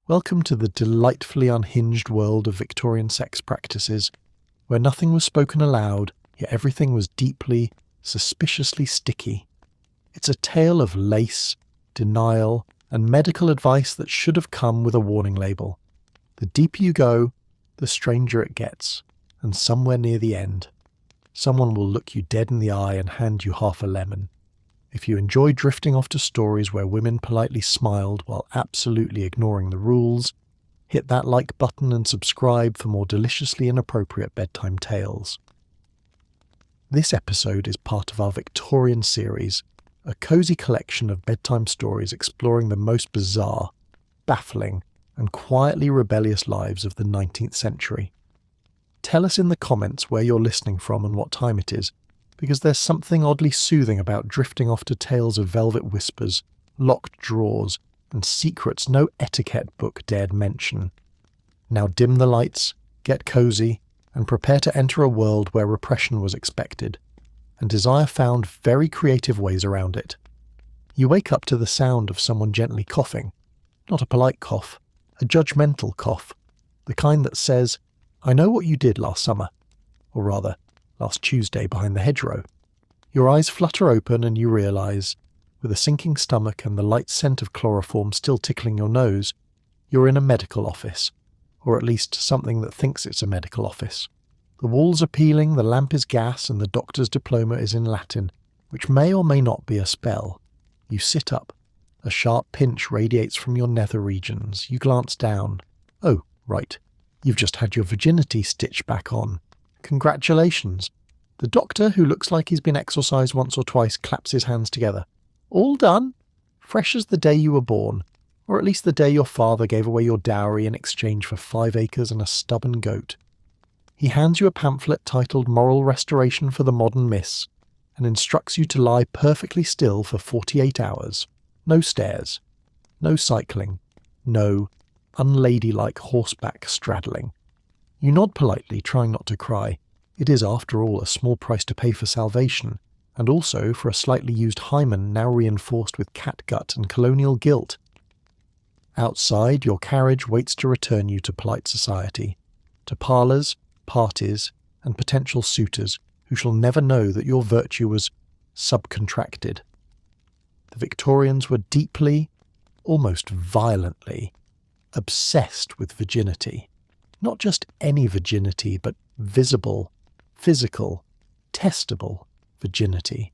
Welcome to the delightfully unhinged world of Victorian sex practices, where nothing was spoken aloud, yet everything was deeply, suspiciously sticky. It's a tale of lace, denial, and medical advice that should have come with a warning label. The deeper you go, the stranger it gets, and somewhere near the end, someone will look you dead in the eye and hand you half a lemon. If you enjoy drifting off to stories where women politely smiled while absolutely ignoring the rules, hit that like button and subscribe for more deliciously inappropriate bedtime tales. This episode is part of our Victorian series, a cosy collection of bedtime stories exploring the most bizarre, baffling, and quietly rebellious lives of the 19th century. Tell us in the comments where you're listening from and what time it is, because there's something oddly soothing about drifting off to tales of velvet whispers, locked drawers, and secrets no etiquette book dared mention. Now dim the lights, get cozy, and prepare to enter a world where repression was expected, and desire found very creative ways around it. You wake up to the sound of someone gently coughing, not a polite cough, a judgmental cough, the kind that says, "I know what you did last summer," or rather, last Tuesday behind the hedgerow. Your eyes flutter open and you realise, with a sinking stomach and the light scent of chloroform still tickling your nose, you're in a medical office, or at least something that thinks it's a medical office. The walls are peeling, the lamp is gas, and the doctor's diploma is in Latin, which may or may not be a spell. You sit up. A sharp pinch radiates from your nether regions. You glance down. Oh, right. You've just had your virginity stitched back on. Congratulations. The doctor, who looks like he's been exorcised once or twice, claps his hands together. All done. Fresh as the day you were born, or at least the day your father gave away your dowry in exchange for 5 acres and a stubborn goat. He hands you a pamphlet titled Moral Restoration for the Modern Miss, and instructs you to lie perfectly still for 48 hours. No stairs. No cycling. No unladylike horseback straddling. You nod politely, trying not to cry. It is, after all, a small price to pay for salvation, and also for a slightly used hymen now reinforced with catgut and colonial guilt. Outside, your carriage waits to return you to polite society, to parlours, parties, and potential suitors who shall never know that your virtue was subcontracted. The Victorians were deeply, almost violently, obsessed with virginity. Not just any virginity, but visible, physical, testable virginity.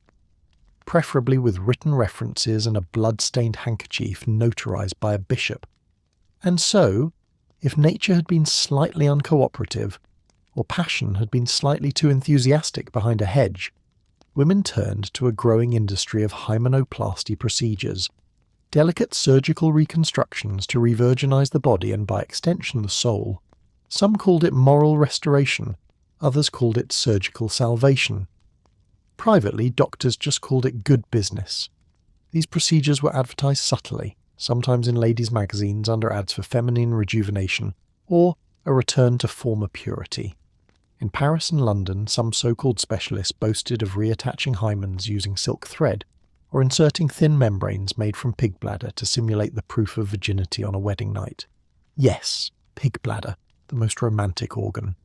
Preferably with written references and a blood-stained handkerchief notarized by a bishop. And so, if nature had been slightly uncooperative, or passion had been slightly too enthusiastic behind a hedge, women turned to a growing industry of hymenoplasty procedures, delicate surgical reconstructions to re-virginize the body and by extension the soul. Some called it moral restoration, others called it surgical salvation. Privately, doctors just called it good business. These procedures were advertised subtly, sometimes in ladies' magazines under ads for feminine rejuvenation, or a return to former purity. In Paris and London, some so-called specialists boasted of reattaching hymens using silk thread, or inserting thin membranes made from pig bladder to simulate the proof of virginity on a wedding night. Yes, pig bladder, the most romantic organ.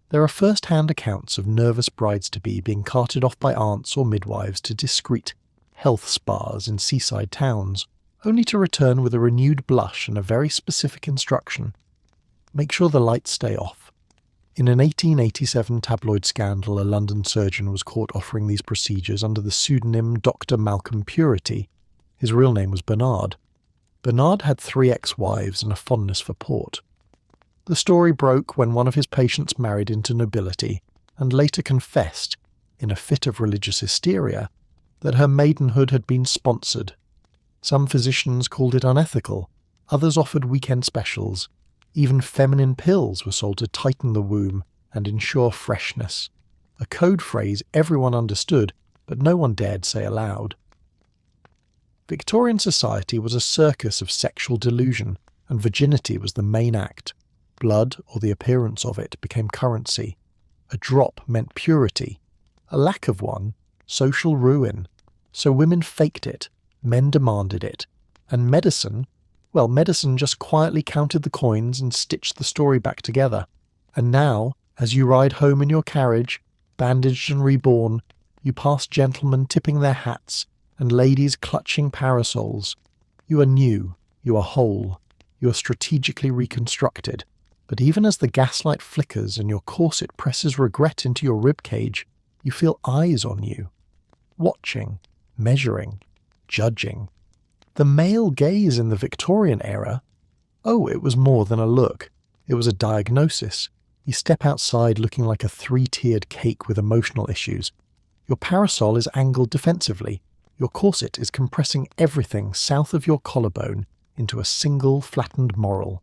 There are first-hand accounts of nervous brides-to-be being carted off by aunts or midwives to discreet health spas in seaside towns, only to return with a renewed blush and a very specific instruction. Make sure the lights stay off. In an 1887 tabloid scandal, a London surgeon was caught offering these procedures under the pseudonym Dr. Malcolm Purity. His real name was Bernard. Bernard had 3 ex-wives and a fondness for port. The story broke when one of his patients married into nobility and later confessed, in a fit of religious hysteria, that her maidenhood had been sponsored. Some physicians called it unethical, others offered weekend specials. Even feminine pills were sold to tighten the womb and ensure freshness, a code phrase everyone understood but no one dared say aloud. Victorian society was a circus of sexual delusion, and virginity was the main act. Blood, or the appearance of it, became currency. A drop meant purity. A lack of one, social ruin. So women faked it, men demanded it, and medicine, Well, medicine just quietly counted the coins and stitched the story back together. And now, as you ride home in your carriage, bandaged and reborn, you pass gentlemen tipping their hats and ladies clutching parasols. You are new, you are whole, you are strategically reconstructed. But even as the gaslight flickers and your corset presses regret into your ribcage, you feel eyes on you. Watching, measuring, judging. The male gaze in the Victorian era? Oh, it was more than a look. It was a diagnosis. You step outside looking like a three-tiered cake with emotional issues. Your parasol is angled defensively. Your corset is compressing everything south of your collarbone into a single flattened moral.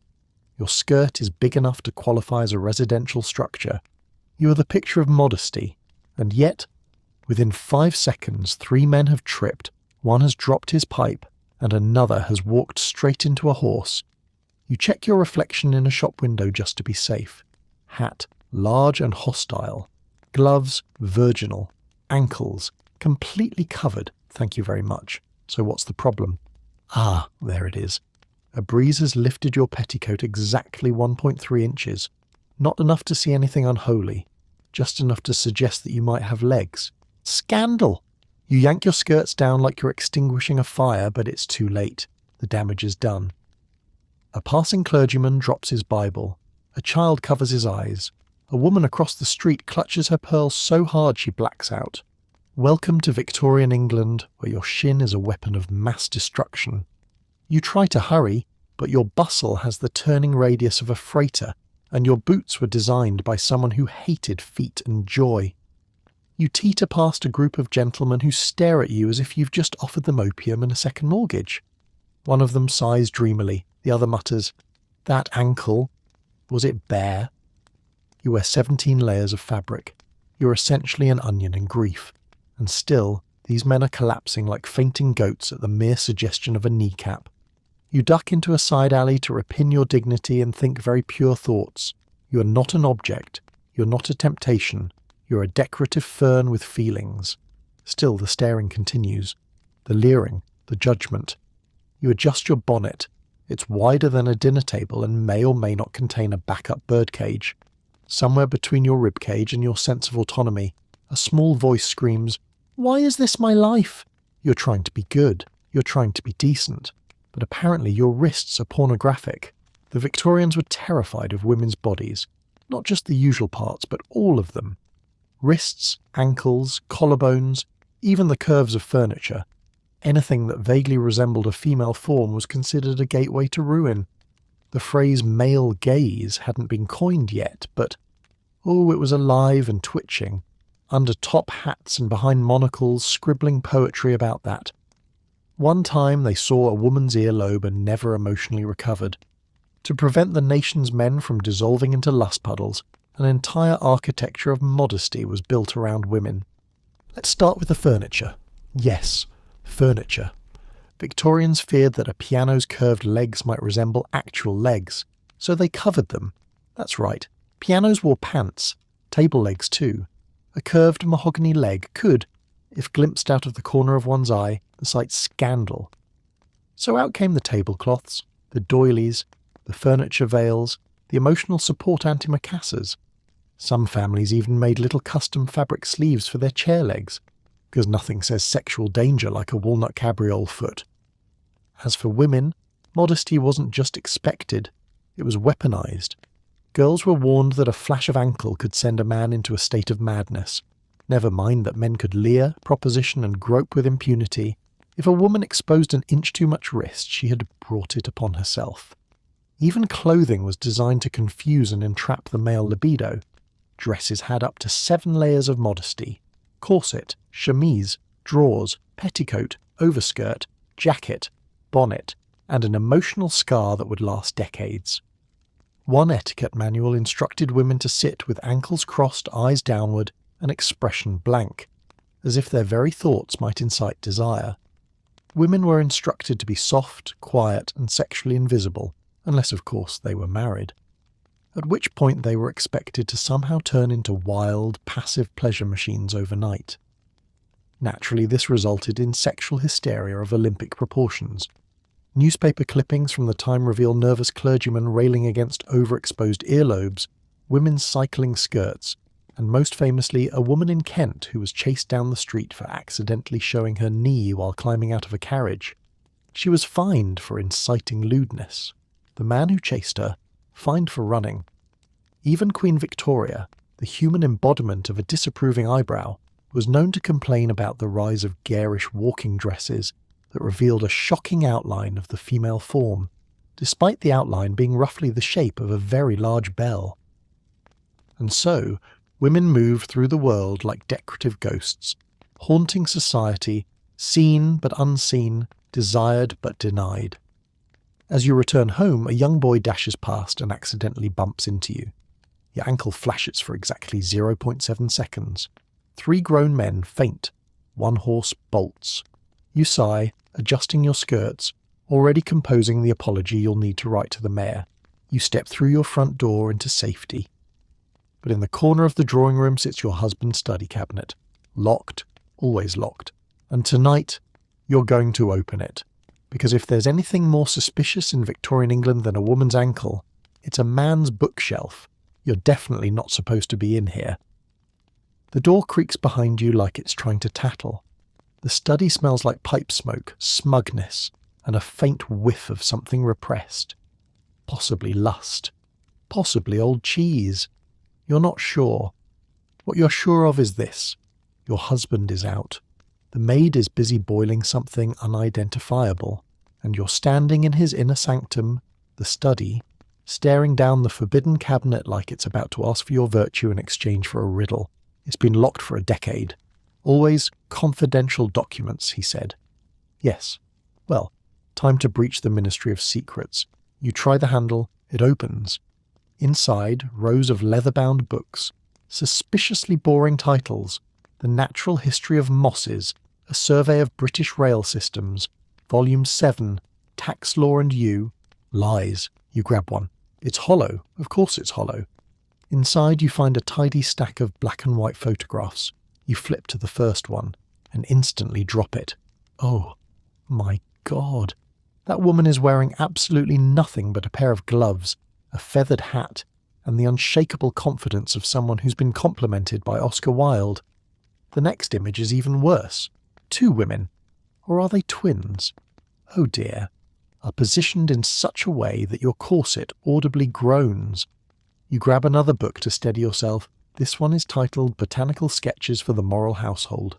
Your skirt is big enough to qualify as a residential structure. You are the picture of modesty. And yet, within 5 seconds, 3 men have tripped, one has dropped his pipe, and another has walked straight into a horse. You check your reflection in a shop window just to be safe. Hat, large and hostile. Gloves, virginal. Ankles, completely covered, thank you very much. So what's the problem? Ah, there it is. A breeze has lifted your petticoat exactly 1.3 inches. Not enough to see anything unholy. Just enough to suggest that you might have legs. Scandal! You yank your skirts down like you're extinguishing a fire, but it's too late. The damage is done. A passing clergyman drops his Bible. A child covers his eyes. A woman across the street clutches her pearls so hard she blacks out. Welcome to Victorian England, where your shin is a weapon of mass destruction. You try to hurry, but your bustle has the turning radius of a freighter, and your boots were designed by someone who hated feet and joy. You teeter past a group of gentlemen who stare at you as if you've just offered them opium and a second mortgage. One of them sighs dreamily, the other mutters, "That ankle, was it bare?" You wear 17 layers of fabric. You're essentially an onion in grief. And still, these men are collapsing like fainting goats at the mere suggestion of a kneecap. You duck into a side alley to repin your dignity and think very pure thoughts. You are not an object. You're not a temptation. You're a decorative fern with feelings. Still, the staring continues. The leering, the judgment. You adjust your bonnet. It's wider than a dinner table and may or may not contain a backup birdcage. Somewhere between your ribcage and your sense of autonomy, a small voice screams, "Why is this my life?" You're trying to be good. You're trying to be decent. But apparently your wrists are pornographic. The Victorians were terrified of women's bodies. Not just the usual parts, but all of them. Wrists, ankles, collarbones, even the curves of furniture. Anything that vaguely resembled a female form was considered a gateway to ruin. The phrase male gaze hadn't been coined yet, but it was alive and twitching. Under top hats and behind monocles, scribbling poetry about that. One time they saw a woman's earlobe and never emotionally recovered. To prevent the nation's men from dissolving into lust puddles, an entire architecture of modesty was built around women. Let's start with the furniture. Yes, furniture. Victorians feared that a piano's curved legs might resemble actual legs, so they covered them. That's right, pianos wore pants, table legs too. A curved mahogany leg could, if glimpsed out of the corner of one's eye, incite scandal. So out came the tablecloths, the doilies, the furniture veils, the emotional support antimacassars. Some families even made little custom fabric sleeves for their chair legs, because nothing says sexual danger like a walnut cabriole foot. As for women, modesty wasn't just expected, it was weaponized. Girls were warned that a flash of ankle could send a man into a state of madness. Never mind that men could leer, proposition and grope with impunity. If a woman exposed an inch too much wrist, she had brought it upon herself. Even clothing was designed to confuse and entrap the male libido. Dresses had up to 7 layers of modesty. Corset, chemise, drawers, petticoat, overskirt, jacket, bonnet, and an emotional scar that would last decades. One etiquette manual instructed women to sit with ankles crossed, eyes downward, and expression blank, as if their very thoughts might incite desire. Women were instructed to be soft, quiet, and sexually invisible, unless of course they were married. At which point they were expected to somehow turn into wild, passive pleasure machines overnight. Naturally, this resulted in sexual hysteria of Olympic proportions. Newspaper clippings from the time reveal nervous clergymen railing against overexposed earlobes, women's cycling skirts, and most famously a woman in Kent who was chased down the street for accidentally showing her knee while climbing out of a carriage. She was fined for inciting lewdness. The man who chased her, fined for running. Even Queen Victoria, the human embodiment of a disapproving eyebrow, was known to complain about the rise of garish walking dresses that revealed a shocking outline of the female form, despite the outline being roughly the shape of a very large bell. And so, women move through the world like decorative ghosts, haunting society, seen but unseen, desired but denied. As you return home, a young boy dashes past and accidentally bumps into you. Your ankle flashes for exactly 0.7 seconds. 3 grown men faint. 1 horse bolts. You sigh, adjusting your skirts, already composing the apology you'll need to write to the mayor. You step through your front door into safety. But in the corner of the drawing room sits your husband's study cabinet. Locked, always locked. And tonight, you're going to open it. Because if there's anything more suspicious in Victorian England than a woman's ankle, it's a man's bookshelf. You're definitely not supposed to be in here. The door creaks behind you like it's trying to tattle. The study smells like pipe smoke, smugness, and a faint whiff of something repressed. Possibly lust. Possibly old cheese. You're not sure. What you're sure of is this. Your husband is out. The maid is busy boiling something unidentifiable, and you're standing in his inner sanctum, the study, staring down the forbidden cabinet like it's about to ask for your virtue in exchange for a riddle. It's been locked for a decade. Always confidential documents, he said. Yes. Well, time to breach the Ministry of Secrets. You try the handle, it opens. Inside, rows of leather-bound books, suspiciously boring titles, The Natural History of Mosses, A Survey of British Rail Systems, Volume 7, Tax Law and You. Lies. You grab one. It's hollow. Of course it's hollow. Inside you find a tidy stack of black and white photographs. You flip to the first one, and instantly drop it. Oh, my God. That woman is wearing absolutely nothing but a pair of gloves, a feathered hat, and the unshakable confidence of someone who's been complimented by Oscar Wilde. The next image is even worse. 2 women. Or are they twins? Oh dear. Are positioned in such a way that your corset audibly groans. You grab another book to steady yourself. This one is titled Botanical Sketches for the Moral Household.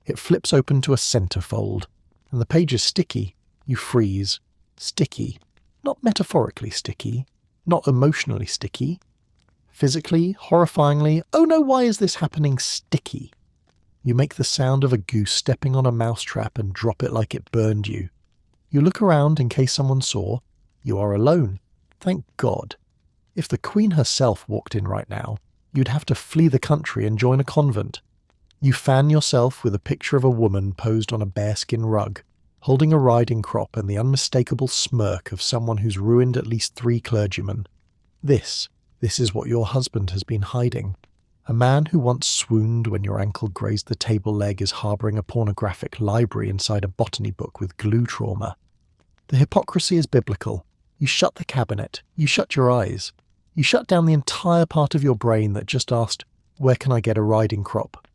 It flips open to a centerfold, and the page is sticky. You freeze. Sticky. Not metaphorically sticky. Not emotionally sticky. Physically, horrifyingly, oh no, why is this happening, sticky? You make the sound of a goose stepping on a mousetrap and drop it like it burned you. You look around in case someone saw. You are alone. Thank God. If the Queen herself walked in right now, you'd have to flee the country and join a convent. You fan yourself with a picture of a woman posed on a bearskin rug, holding a riding crop and the unmistakable smirk of someone who's ruined at least 3 clergymen. This is what your husband has been hiding. A man who once swooned when your ankle grazed the table leg is harbouring a pornographic library inside a botany book with glue trauma. The hypocrisy is biblical. You shut the cabinet. You shut your eyes. You shut down the entire part of your brain that just asked, where can I get a riding crop?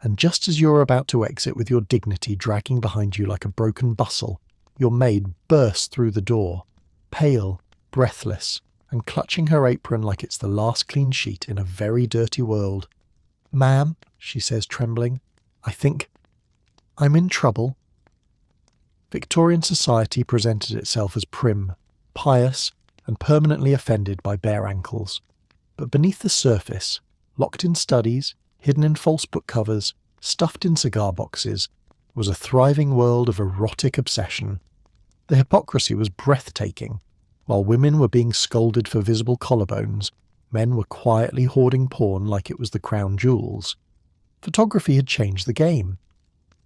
And just as you're about to exit with your dignity dragging behind you like a broken bustle, your maid bursts through the door, pale, breathless, and clutching her apron like it's the last clean sheet in a very dirty world. "Ma'am," she says, trembling, "I think I'm in trouble." Victorian society presented itself as prim, pious, and permanently offended by bare ankles. But beneath the surface, locked in studies, hidden in false book covers, stuffed in cigar boxes, was a thriving world of erotic obsession. The hypocrisy was breathtaking. While women were being scolded for visible collarbones, men were quietly hoarding porn like it was the crown jewels. Photography had changed the game.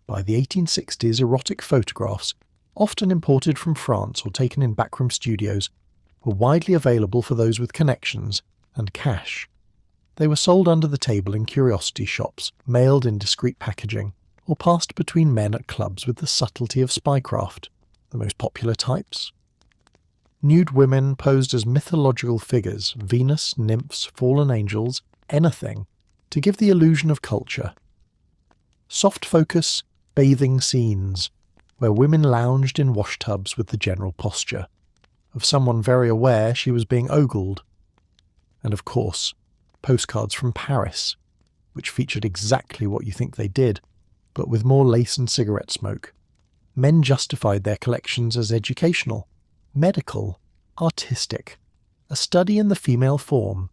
By the 1860s, erotic photographs, often imported from France or taken in backroom studios, were widely available for those with connections and cash. They were sold under the table in curiosity shops, mailed in discreet packaging, or passed between men at clubs with the subtlety of spycraft. The most popular types? Nude women posed as mythological figures, Venus, nymphs, fallen angels, anything, to give the illusion of culture. Soft focus, bathing scenes, where women lounged in washtubs with the general posture of someone very aware she was being ogled. And of course, postcards from Paris, which featured exactly what you think they did, but with more lace and cigarette smoke. Men justified their collections as educational, medical, artistic, a study in the female form.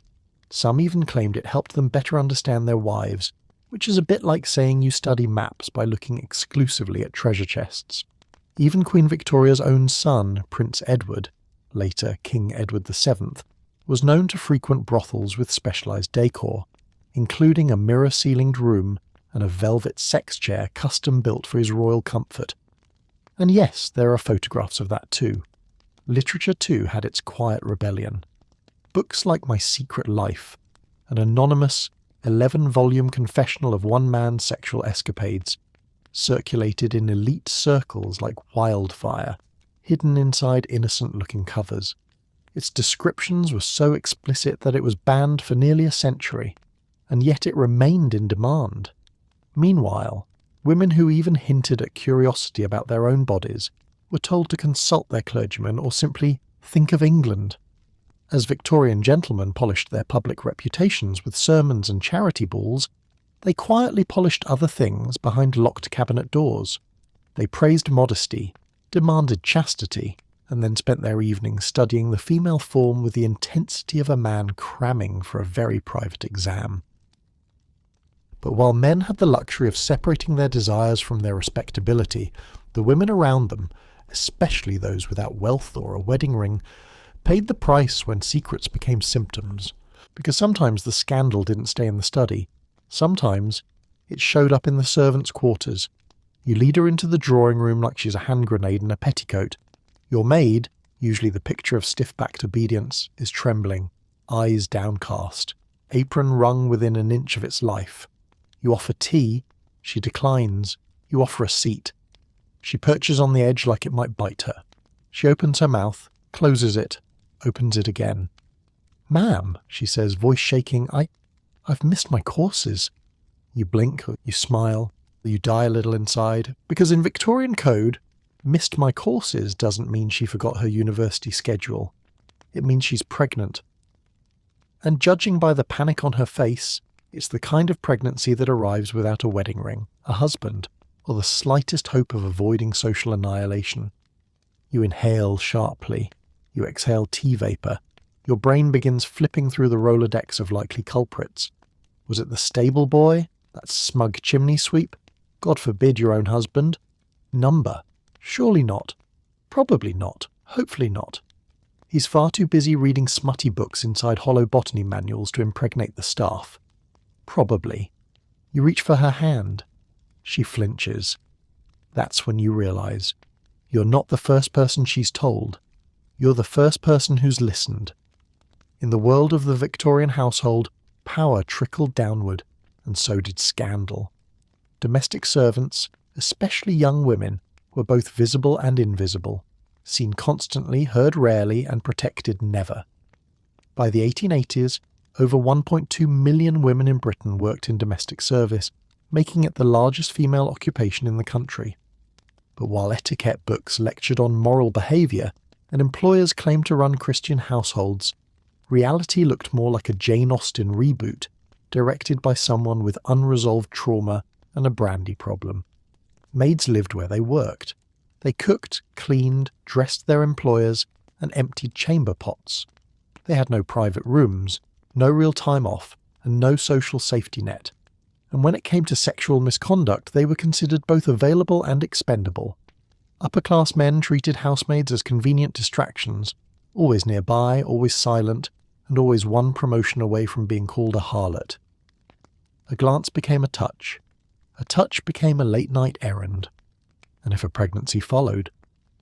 Some even claimed it helped them better understand their wives, which is a bit like saying you study maps by looking exclusively at treasure chests. Even Queen Victoria's own son, Prince Edward, later King Edward VII, was known to frequent brothels with specialised decor, including a mirror-ceilinged room and a velvet sex chair custom-built for his royal comfort. And yes, there are photographs of that too. Literature too had its quiet rebellion. Books like My Secret Life, an anonymous 11-volume confessional of one man's sexual escapades, circulated in elite circles like wildfire, hidden inside innocent-looking covers. Its descriptions were so explicit that it was banned for nearly a century, and yet it remained in demand. Meanwhile, women who even hinted at curiosity about their own bodies were told to consult their clergyman or simply think of England. As Victorian gentlemen polished their public reputations with sermons and charity balls, they quietly polished other things behind locked cabinet doors. They praised modesty, demanded chastity, and then spent their evenings studying the female form with the intensity of a man cramming for a very private exam. But while men had the luxury of separating their desires from their respectability, the women around them, especially those without wealth or a wedding ring, paid the price when secrets became symptoms, because sometimes the scandal didn't stay in the study. Sometimes it showed up in the servants' quarters. You lead her into the drawing room like she's a hand grenade in a petticoat. Your maid, usually the picture of stiff-backed obedience, is trembling, eyes downcast, apron wrung within an inch of its life. You offer tea, she declines. You offer a seat. She perches on the edge like it might bite her. She opens her mouth, closes it, opens it again. "Ma'am," she says, voice shaking, I've missed my courses." You blink, you smile, you die a little inside, because in Victorian code, missed my courses doesn't mean she forgot her university schedule. It means she's pregnant. And judging by the panic on her face, it's the kind of pregnancy that arrives without a wedding ring, a husband, or the slightest hope of avoiding social annihilation. You inhale sharply. You exhale tea vapour. Your brain begins flipping through the Rolodex of likely culprits. Was it the stable boy? That smug chimney sweep? God forbid your own husband? Number? Surely not. Probably not. Hopefully not. He's far too busy reading smutty books inside hollow botany manuals to impregnate the staff. Probably. You reach for her hand. She flinches. That's when you realise you're not the first person she's told. You're the first person who's listened. In the world of the Victorian household, power trickled downward, and so did scandal. Domestic servants, especially young women, were both visible and invisible, seen constantly, heard rarely, and protected never. By the 1880s, over 1.2 million women in Britain worked in domestic service, making it the largest female occupation in the country. But while etiquette books lectured on moral behaviour and employers claimed to run Christian households, reality looked more like a Jane Austen reboot, directed by someone with unresolved trauma and a brandy problem. Maids lived where they worked. They cooked, cleaned, dressed their employers, and emptied chamber pots. They had no private rooms, no real time off, and no social safety net. And when it came to sexual misconduct, they were considered both available and expendable. Upper-class men treated housemaids as convenient distractions, always nearby, always silent, and always one promotion away from being called a harlot. A glance became a touch. A touch became a late-night errand. And if a pregnancy followed,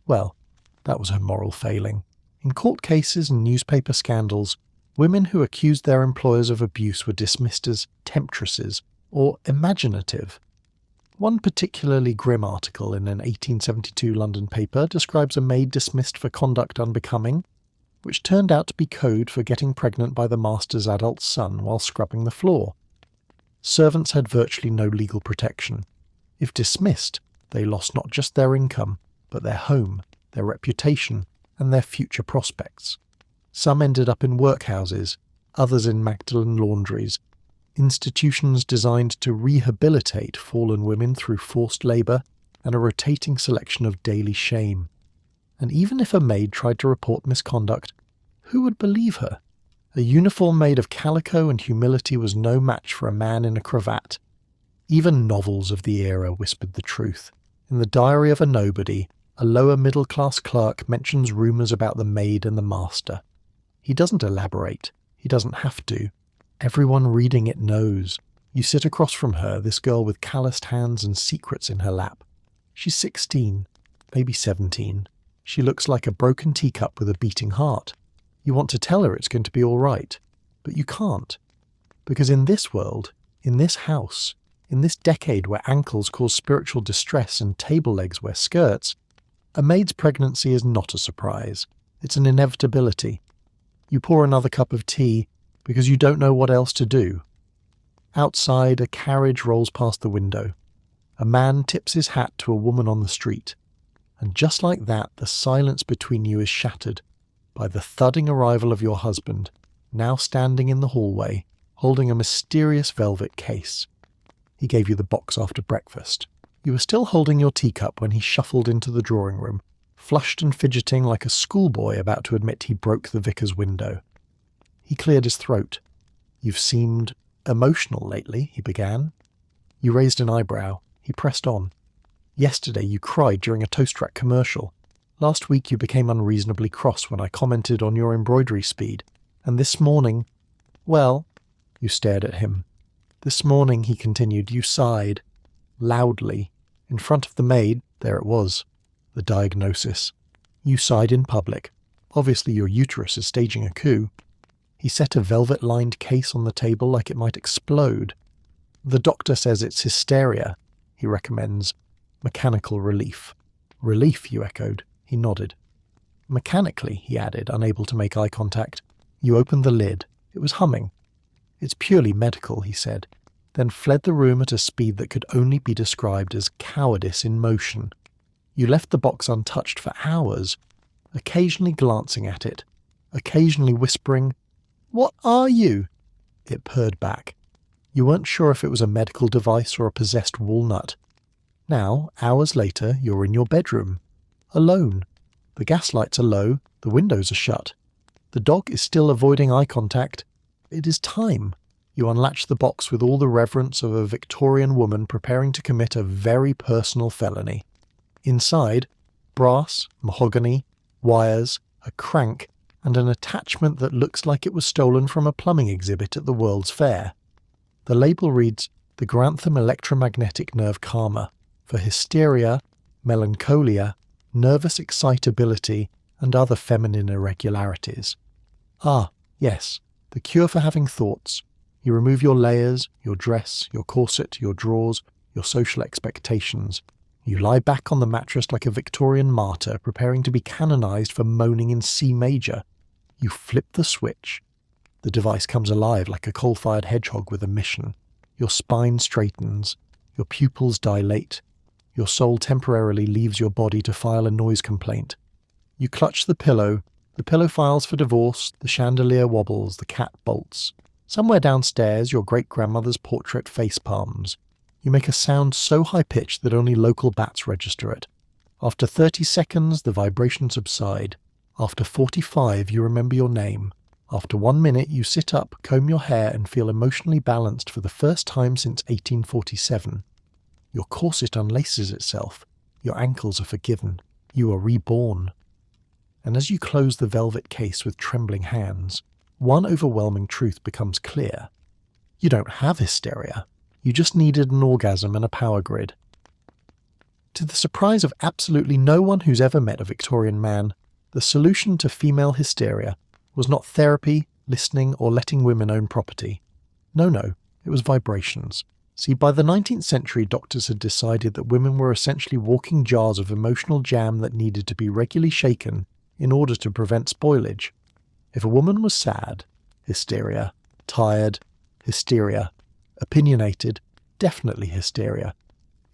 well, that was her moral failing. In court cases and newspaper scandals, women who accused their employers of abuse were dismissed as temptresses or imaginative. One particularly grim article in an 1872 London paper describes a maid dismissed for conduct unbecoming, which turned out to be code for getting pregnant by the master's adult son while scrubbing the floor. Servants had virtually no legal protection. If dismissed, they lost not just their income, but their home, their reputation, and their future prospects. Some ended up in workhouses, others in Magdalen laundries, institutions designed to rehabilitate fallen women through forced labour and a rotating selection of daily shame. And even if a maid tried to report misconduct, who would believe her? A uniform made of calico and humility was no match for a man in a cravat. Even novels of the era whispered the truth. In the Diary of a Nobody, a lower middle-class clerk mentions rumours about the maid and the master. He doesn't elaborate. He doesn't have to. Everyone reading it knows. You sit across from her, this girl with calloused hands and secrets in her lap. She's 16, maybe 17. She looks like a broken teacup with a beating heart. You want to tell her it's going to be all right, but you can't. Because in this world, in this house, in this decade where ankles cause spiritual distress and table legs wear skirts, a maid's pregnancy is not a surprise. It's an inevitability. You pour another cup of tea because you don't know what else to do. Outside, a carriage rolls past the window. A man tips his hat to a woman on the street. And just like that, the silence between you is shattered by the thudding arrival of your husband, now standing in the hallway, holding a mysterious velvet case. He gave you the box after breakfast. You were still holding your teacup when he shuffled into the drawing room, flushed and fidgeting like a schoolboy about to admit he broke the vicar's window. He cleared his throat. "You've seemed emotional lately," he began. You raised an eyebrow. He pressed on. "Yesterday you cried during a Toast Rack commercial. Last week you became unreasonably cross when I commented on your embroidery speed. And this morning, well," you stared at him. "This morning," he continued, "you sighed. Loudly. In front of the maid, there it was. The diagnosis. You sighed in public. Obviously your uterus is staging a coup." He set a velvet-lined case on the table like it might explode. "The doctor says it's hysteria," he recommends. "Mechanical relief." "Relief," you echoed. He nodded. "Mechanically," he added, unable to make eye contact. You opened the lid. It was humming. "It's purely medical," he said, then fled the room at a speed that could only be described as cowardice in motion. You left the box untouched for hours, occasionally glancing at it, occasionally whispering, "What are you?" It purred back. You weren't sure if it was a medical device or a possessed walnut. Now, hours later, you're in your bedroom. Alone. The gas lights are low, the windows are shut. The dog is still avoiding eye contact. It is time. You unlatch the box with all the reverence of a Victorian woman preparing to commit a very personal felony. Inside, brass, mahogany, wires, a crank, and an attachment that looks like it was stolen from a plumbing exhibit at the World's Fair. The label reads, "The Grantham Electromagnetic Nerve Calmer, for hysteria, melancholia, nervous excitability, and other feminine irregularities." Ah, yes, the cure for having thoughts. You remove your layers, your dress, your corset, your drawers, your social expectations. You lie back on the mattress like a Victorian martyr preparing to be canonized for moaning in C major. You flip the switch. The device comes alive like a coal-fired hedgehog with a mission. Your spine straightens. Your pupils dilate. Your soul temporarily leaves your body to file a noise complaint. You clutch the pillow files for divorce, the chandelier wobbles, the cat bolts. Somewhere downstairs, your great-grandmother's portrait face palms. You make a sound so high-pitched that only local bats register it. After 30 seconds, the vibrations subside. After 45, you remember your name. After 1 minute, you sit up, comb your hair, and feel emotionally balanced for the first time since 1847. Your corset unlaces itself. Your ankles are forgiven. You are reborn. And as you close the velvet case with trembling hands, one overwhelming truth becomes clear. You don't have hysteria. You just needed an orgasm and a power grid. To the surprise of absolutely no one who's ever met a Victorian man, the solution to female hysteria was not therapy, listening, or letting women own property. No, it was vibrations. See, by the 19th century, doctors had decided that women were essentially walking jars of emotional jam that needed to be regularly shaken in order to prevent spoilage. If a woman was sad, hysteria, tired, hysteria, opinionated, definitely hysteria.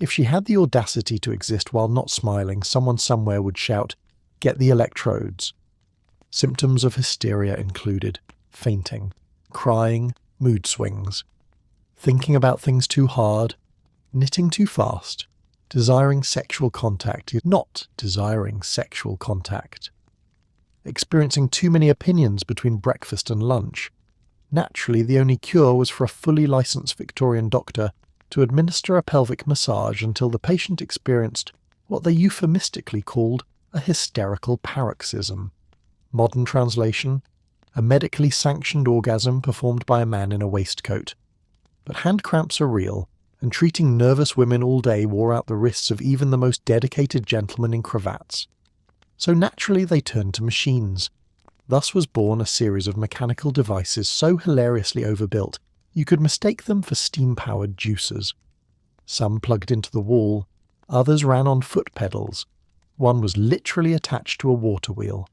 If she had the audacity to exist while not smiling, someone somewhere would shout, "Get the electrodes." Symptoms of hysteria included fainting, crying, mood swings, thinking about things too hard, knitting too fast, desiring sexual contact, not desiring sexual contact, experiencing too many opinions between breakfast and lunch. Naturally, the only cure was for a fully licensed Victorian doctor to administer a pelvic massage until the patient experienced what they euphemistically called a hysterical paroxysm. Modern translation: a medically sanctioned orgasm performed by a man in a waistcoat. But hand cramps are real, and treating nervous women all day wore out the wrists of even the most dedicated gentlemen in cravats. So naturally they turned to machines. Thus was born a series of mechanical devices so hilariously overbuilt you could mistake them for steam-powered juicers. Some plugged into the wall, others ran on foot pedals. One was literally attached to a water wheel.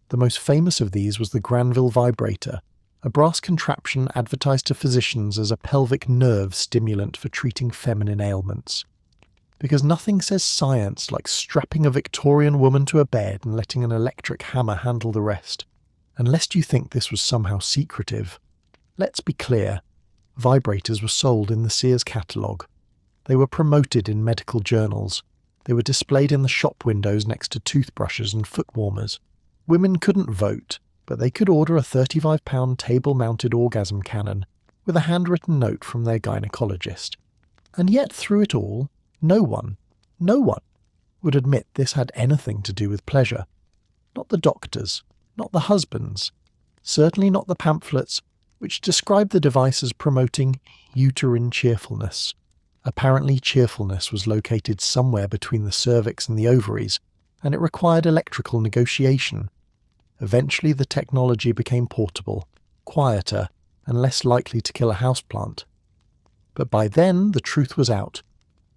The most famous of these was the Granville vibrator, a brass contraption advertised to physicians as a pelvic nerve stimulant for treating feminine ailments. Because nothing says science like strapping a Victorian woman to a bed and letting an electric hammer handle the rest. And lest you think this was somehow secretive, let's be clear, vibrators were sold in the Sears catalogue. They were promoted in medical journals. They were displayed in the shop windows next to toothbrushes and foot warmers. Women couldn't vote, but they could order a £35 table-mounted orgasm cannon with a handwritten note from their gynecologist. And yet through it all, no one would admit this had anything to do with pleasure. Not the doctors, not the husbands, certainly not the pamphlets which described the device as promoting uterine cheerfulness. Apparently cheerfulness was located somewhere between the cervix and the ovaries, and it required electrical negotiation. Eventually the technology became portable, quieter, and less likely to kill a houseplant. But by then the truth was out.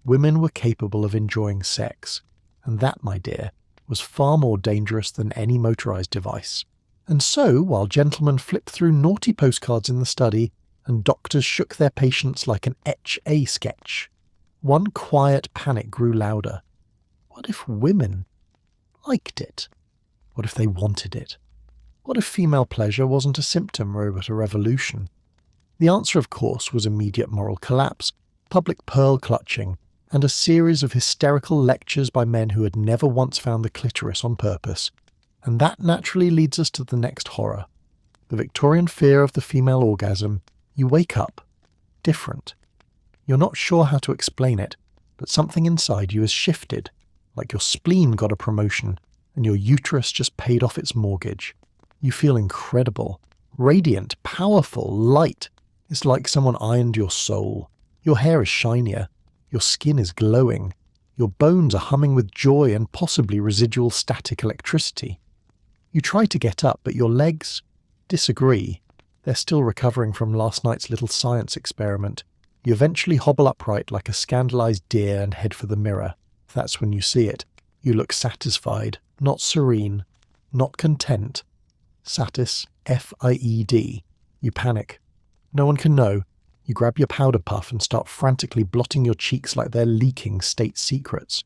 Women were capable of enjoying sex, and that, my dear, was far more dangerous than any motorized device. And so, while gentlemen flipped through naughty postcards in the study, and doctors shook their patients like an Etch-A sketch, one quiet panic grew louder. What if women liked it? What if they wanted it? What if female pleasure wasn't a symptom but a revolution? The answer, of course, was immediate moral collapse, public pearl-clutching, and a series of hysterical lectures by men who had never once found the clitoris on purpose. And that naturally leads us to the next horror. The Victorian fear of the female orgasm. You wake up different. You're not sure how to explain it, but something inside you has shifted, like your spleen got a promotion, and your uterus just paid off its mortgage. You feel incredible, radiant, powerful, light. It's like someone ironed your soul. Your hair is shinier. Your skin is glowing. Your bones are humming with joy and possibly residual static electricity. You try to get up, but your legs disagree. They're still recovering from last night's little science experiment. You eventually hobble upright like a scandalized deer and head for the mirror. That's when you see it. You look satisfied, not serene, not content. Satis, F-I-E-D. You panic. No one can know. You grab your powder puff and start frantically blotting your cheeks like they're leaking state secrets.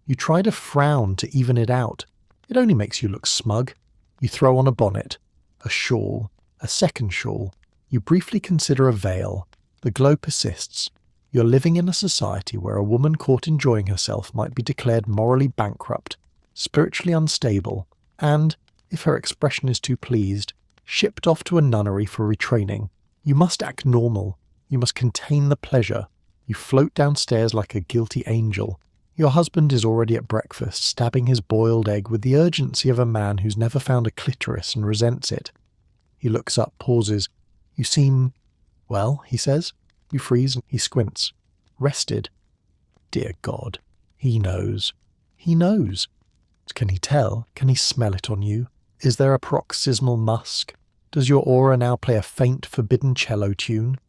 You try to frown to even it out. It only makes you look smug. You throw on a bonnet, a shawl, a second shawl. You briefly consider a veil. The glow persists. You're living in a society where a woman caught enjoying herself might be declared morally bankrupt, spiritually unstable, and, if her expression is too pleased, shipped off to a nunnery for retraining. You must act normal. You must contain the pleasure. You float downstairs like a guilty angel. Your husband is already at breakfast, stabbing his boiled egg with the urgency of a man who's never found a clitoris and resents it. He looks up, pauses. You seem, well, he says. You freeze and he squints. Rested. Dear God. He knows. He knows. Can he tell? Can he smell it on you? Is there a paroxysmal musk? Does your aura now play a faint, forbidden cello tune?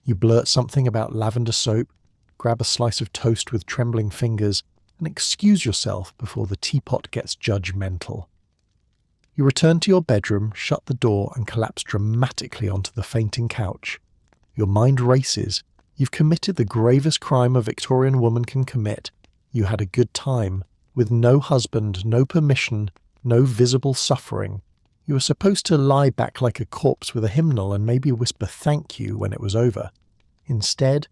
You blurt something about lavender soap, grab a slice of toast with trembling fingers, and excuse yourself before the teapot gets judgmental. You return to your bedroom, shut the door, and collapse dramatically onto the fainting couch. Your mind races. You've committed the gravest crime a Victorian woman can commit. You had a good time, with no husband, no permission, no visible suffering. You were supposed to lie back like a corpse with a hymnal and maybe whisper thank you when it was over. Instead,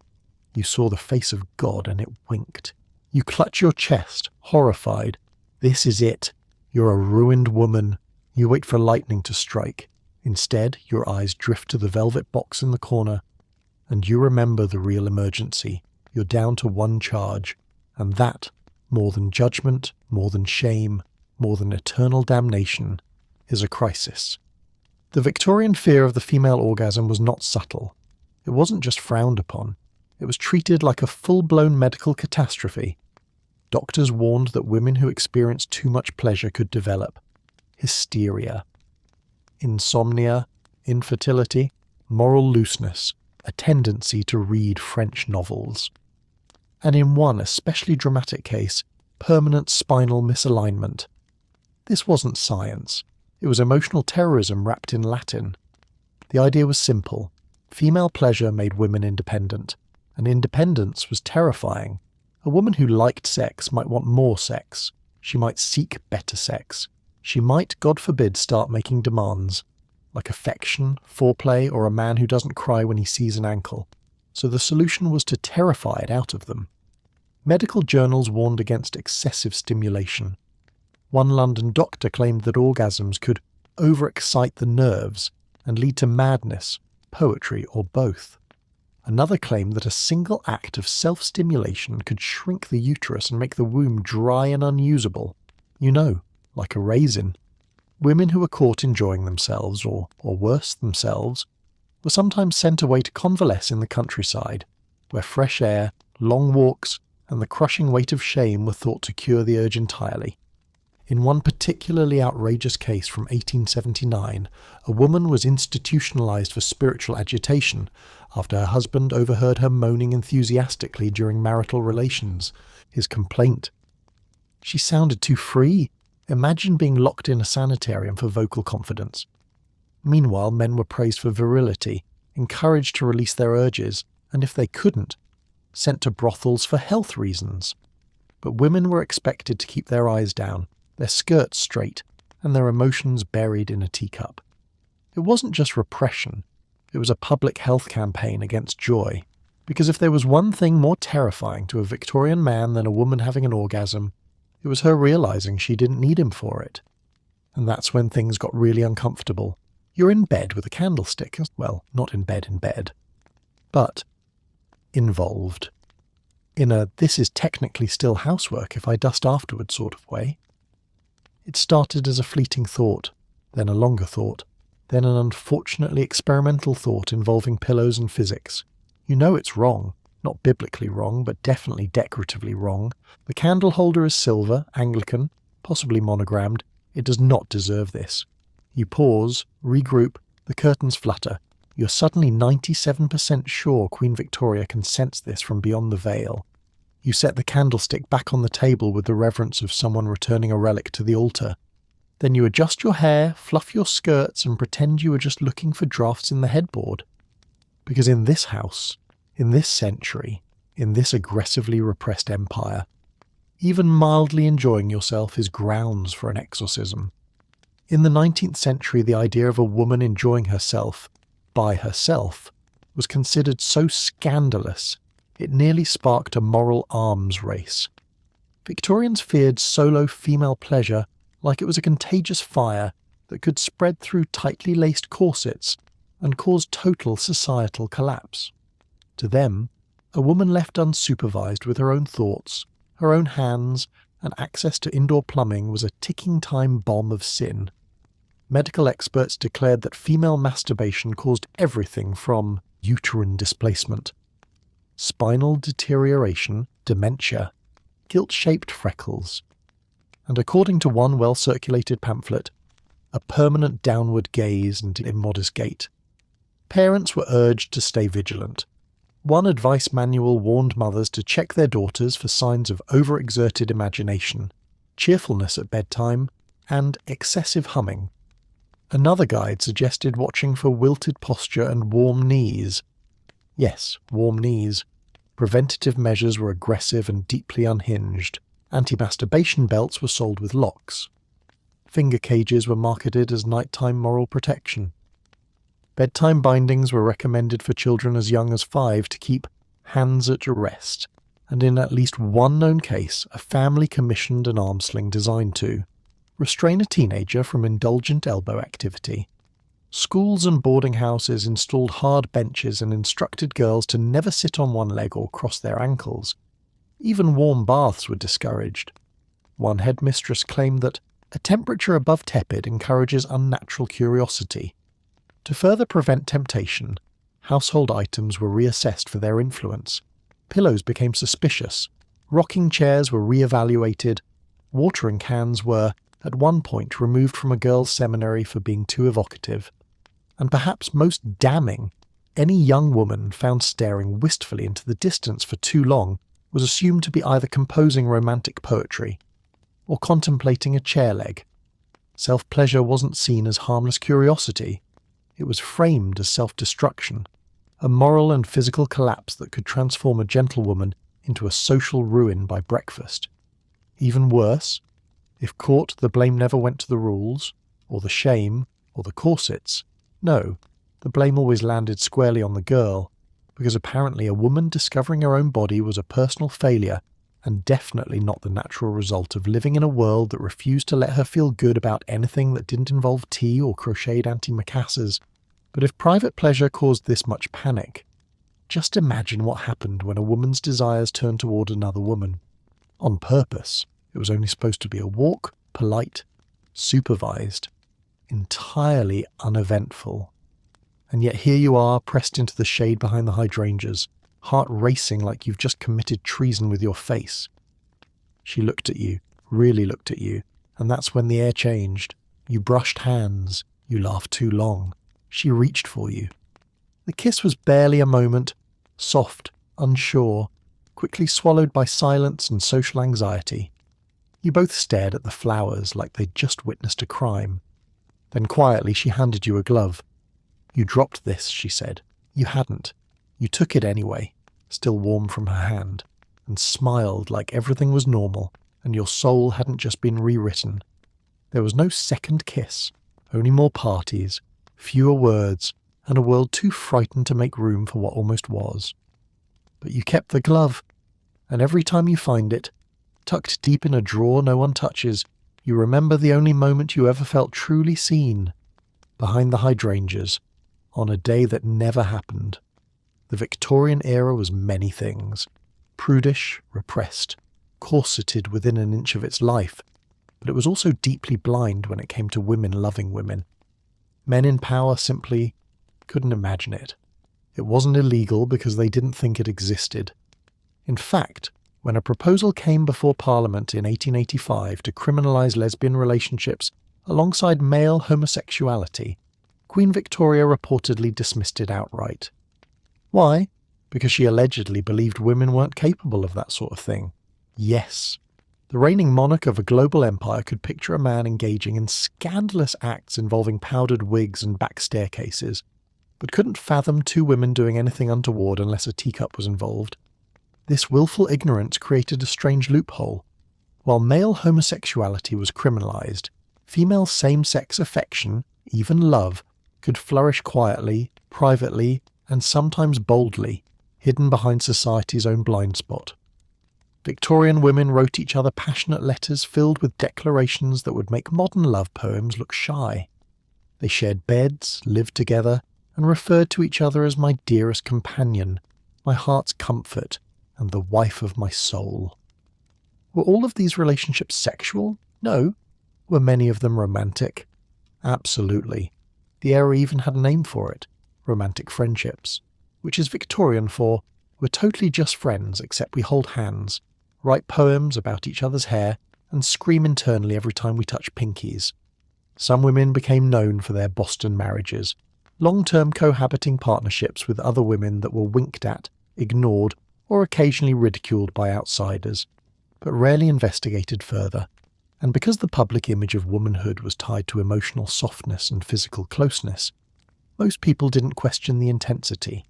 you saw the face of God and it winked. You clutch your chest, horrified. This is it. You're a ruined woman. You wait for lightning to strike. Instead, your eyes drift to the velvet box in the corner, and you remember the real emergency. You're down to one charge, and that, more than judgment, more than shame, more than eternal damnation, is a crisis. The Victorian fear of the female orgasm was not subtle. It wasn't just frowned upon. It was treated like a full-blown medical catastrophe. Doctors warned that women who experienced too much pleasure could develop hysteria, insomnia, infertility, moral looseness, a tendency to read French novels. And in one especially dramatic case, permanent spinal misalignment. This wasn't science. It was emotional terrorism wrapped in Latin. The idea was simple. Female pleasure made women independent, and independence was terrifying. A woman who liked sex might want more sex. She might seek better sex. She might, God forbid, start making demands, like affection, foreplay, or a man who doesn't cry when he sees an ankle. So the solution was to terrify it out of them. Medical journals warned against excessive stimulation. One London doctor claimed that orgasms could overexcite the nerves and lead to madness, poetry, or both. Another claimed that a single act of self-stimulation could shrink the uterus and make the womb dry and unusable. You know, like a raisin. Women who were caught enjoying themselves, or worse themselves, were sometimes sent away to convalesce in the countryside, where fresh air, long walks, and the crushing weight of shame were thought to cure the urge entirely. In one particularly outrageous case from 1879, a woman was institutionalized for spiritual agitation after her husband overheard her moaning enthusiastically during marital relations. His complaint: "She sounded too free. Imagine being locked in a sanitarium for vocal confidence." Meanwhile, men were praised for virility, encouraged to release their urges, and if they couldn't, sent to brothels for health reasons. But women were expected to keep their eyes down, their skirts straight, and their emotions buried in a teacup. It wasn't just repression, it was a public health campaign against joy. Because if there was one thing more terrifying to a Victorian man than a woman having an orgasm, it was her realizing she didn't need him for it. And that's when things got really uncomfortable. You're in bed with a candlestick. Well, not in bed, but involved. In a "this is technically still housework if I dust afterwards" sort of way. It started as a fleeting thought, then a longer thought, then an unfortunately experimental thought involving pillows and physics. You know it's wrong. Not biblically wrong, but definitely decoratively wrong. The candle holder is silver, Anglican, possibly monogrammed. It does not deserve this. You pause, regroup, the curtains flutter. You're suddenly 97% sure Queen Victoria can sense this from beyond the veil. You set the candlestick back on the table with the reverence of someone returning a relic to the altar. Then you adjust your hair, fluff your skirts, and pretend you were just looking for drafts in the headboard. Because in this house, in this century, in this aggressively repressed empire, even mildly enjoying yourself is grounds for an exorcism. In the 19th century, the idea of a woman enjoying herself, by herself, was considered so scandalous, it nearly sparked a moral arms race. Victorians feared solo female pleasure like it was a contagious fire that could spread through tightly laced corsets and cause total societal collapse. To them, a woman left unsupervised with her own thoughts, her own hands, and access to indoor plumbing was a ticking time bomb of sin. Medical experts declared that female masturbation caused everything from uterine displacement, spinal deterioration, dementia, guilt-shaped freckles, and according to one well-circulated pamphlet, a permanent downward gaze and immodest gait. Parents were urged to stay vigilant. One advice manual warned mothers to check their daughters for signs of overexerted imagination, cheerfulness at bedtime, and excessive humming. Another guide suggested watching for wilted posture and warm knees. Yes, warm knees. Preventative measures were aggressive and deeply unhinged. Anti-masturbation belts were sold with locks. Finger cages were marketed as nighttime moral protection. Bedtime bindings were recommended for children as young as 5 to keep hands at rest, and in at least one known case, a family commissioned an arm sling designed to restrain a teenager from indulgent elbow activity. Schools and boarding houses installed hard benches and instructed girls to never sit on one leg or cross their ankles. Even warm baths were discouraged. One headmistress claimed that a temperature above tepid encourages unnatural curiosity. To further prevent temptation, household items were reassessed for their influence. Pillows became suspicious. Rocking chairs were re-evaluated. Watering cans were, at one point, removed from a girls' seminary for being too evocative. And perhaps most damning, any young woman found staring wistfully into the distance for too long was assumed to be either composing romantic poetry or contemplating a chair leg. Self-pleasure wasn't seen as harmless curiosity. It was framed as self-destruction, a moral and physical collapse that could transform a gentlewoman into a social ruin by breakfast. Even worse, if caught, the blame never went to the rules, or the shame, or the corsets. No, the blame always landed squarely on the girl, because apparently a woman discovering her own body was a personal failure and definitely not the natural result of living in a world that refused to let her feel good about anything that didn't involve tea or crocheted antimacassars. But if private pleasure caused this much panic, just imagine what happened when a woman's desires turned toward another woman. On purpose. It was only supposed to be a walk, polite, supervised, entirely uneventful. And yet here you are, pressed into the shade behind the hydrangeas, heart racing like you've just committed treason with your face. She looked at you, really looked at you, and that's when the air changed. You brushed hands, you laughed too long. She reached for you. The kiss was barely a moment, soft, unsure, quickly swallowed by silence and social anxiety. You both stared at the flowers like they'd just witnessed a crime. Then quietly she handed you a glove. "You dropped this," she said. "You hadn't. You took it anyway," still warm from her hand, and smiled like everything was normal and your soul hadn't just been rewritten. There was no second kiss, only more parties, fewer words, and a world too frightened to make room for what almost was. But you kept the glove, and every time you find it, tucked deep in a drawer no one touches, you remember the only moment you ever felt truly seen, behind the hydrangeas, on a day that never happened. The Victorian era was many things. Prudish, repressed, corseted within an inch of its life, but it was also deeply blind when it came to women loving women. Men in power simply couldn't imagine it. It wasn't illegal because they didn't think it existed. In fact, when a proposal came before Parliament in 1885 to criminalise lesbian relationships alongside male homosexuality, Queen Victoria reportedly dismissed it outright. Why? Because she allegedly believed women weren't capable of that sort of thing. Yes. The reigning monarch of a global empire could picture a man engaging in scandalous acts involving powdered wigs and back staircases, but couldn't fathom two women doing anything untoward unless a teacup was involved. This willful ignorance created a strange loophole. While male homosexuality was criminalised, female same-sex affection, even love, could flourish quietly, privately, and sometimes boldly, hidden behind society's own blind spot. Victorian women wrote each other passionate letters filled with declarations that would make modern love poems look shy. They shared beds, lived together, and referred to each other as my dearest companion, my heart's comfort, and the wife of my soul. Were all of these relationships sexual? No. Were many of them romantic? Absolutely. The era even had a name for it, romantic friendships, which is Victorian for, we're totally just friends except we hold hands, write poems about each other's hair, and scream internally every time we touch pinkies. Some women became known for their Boston marriages, long-term cohabiting partnerships with other women that were winked at ignored, or occasionally ridiculed by outsiders, but rarely investigated further. And because the public image of womanhood was tied to emotional softness and physical closeness, most people didn't question the intensity.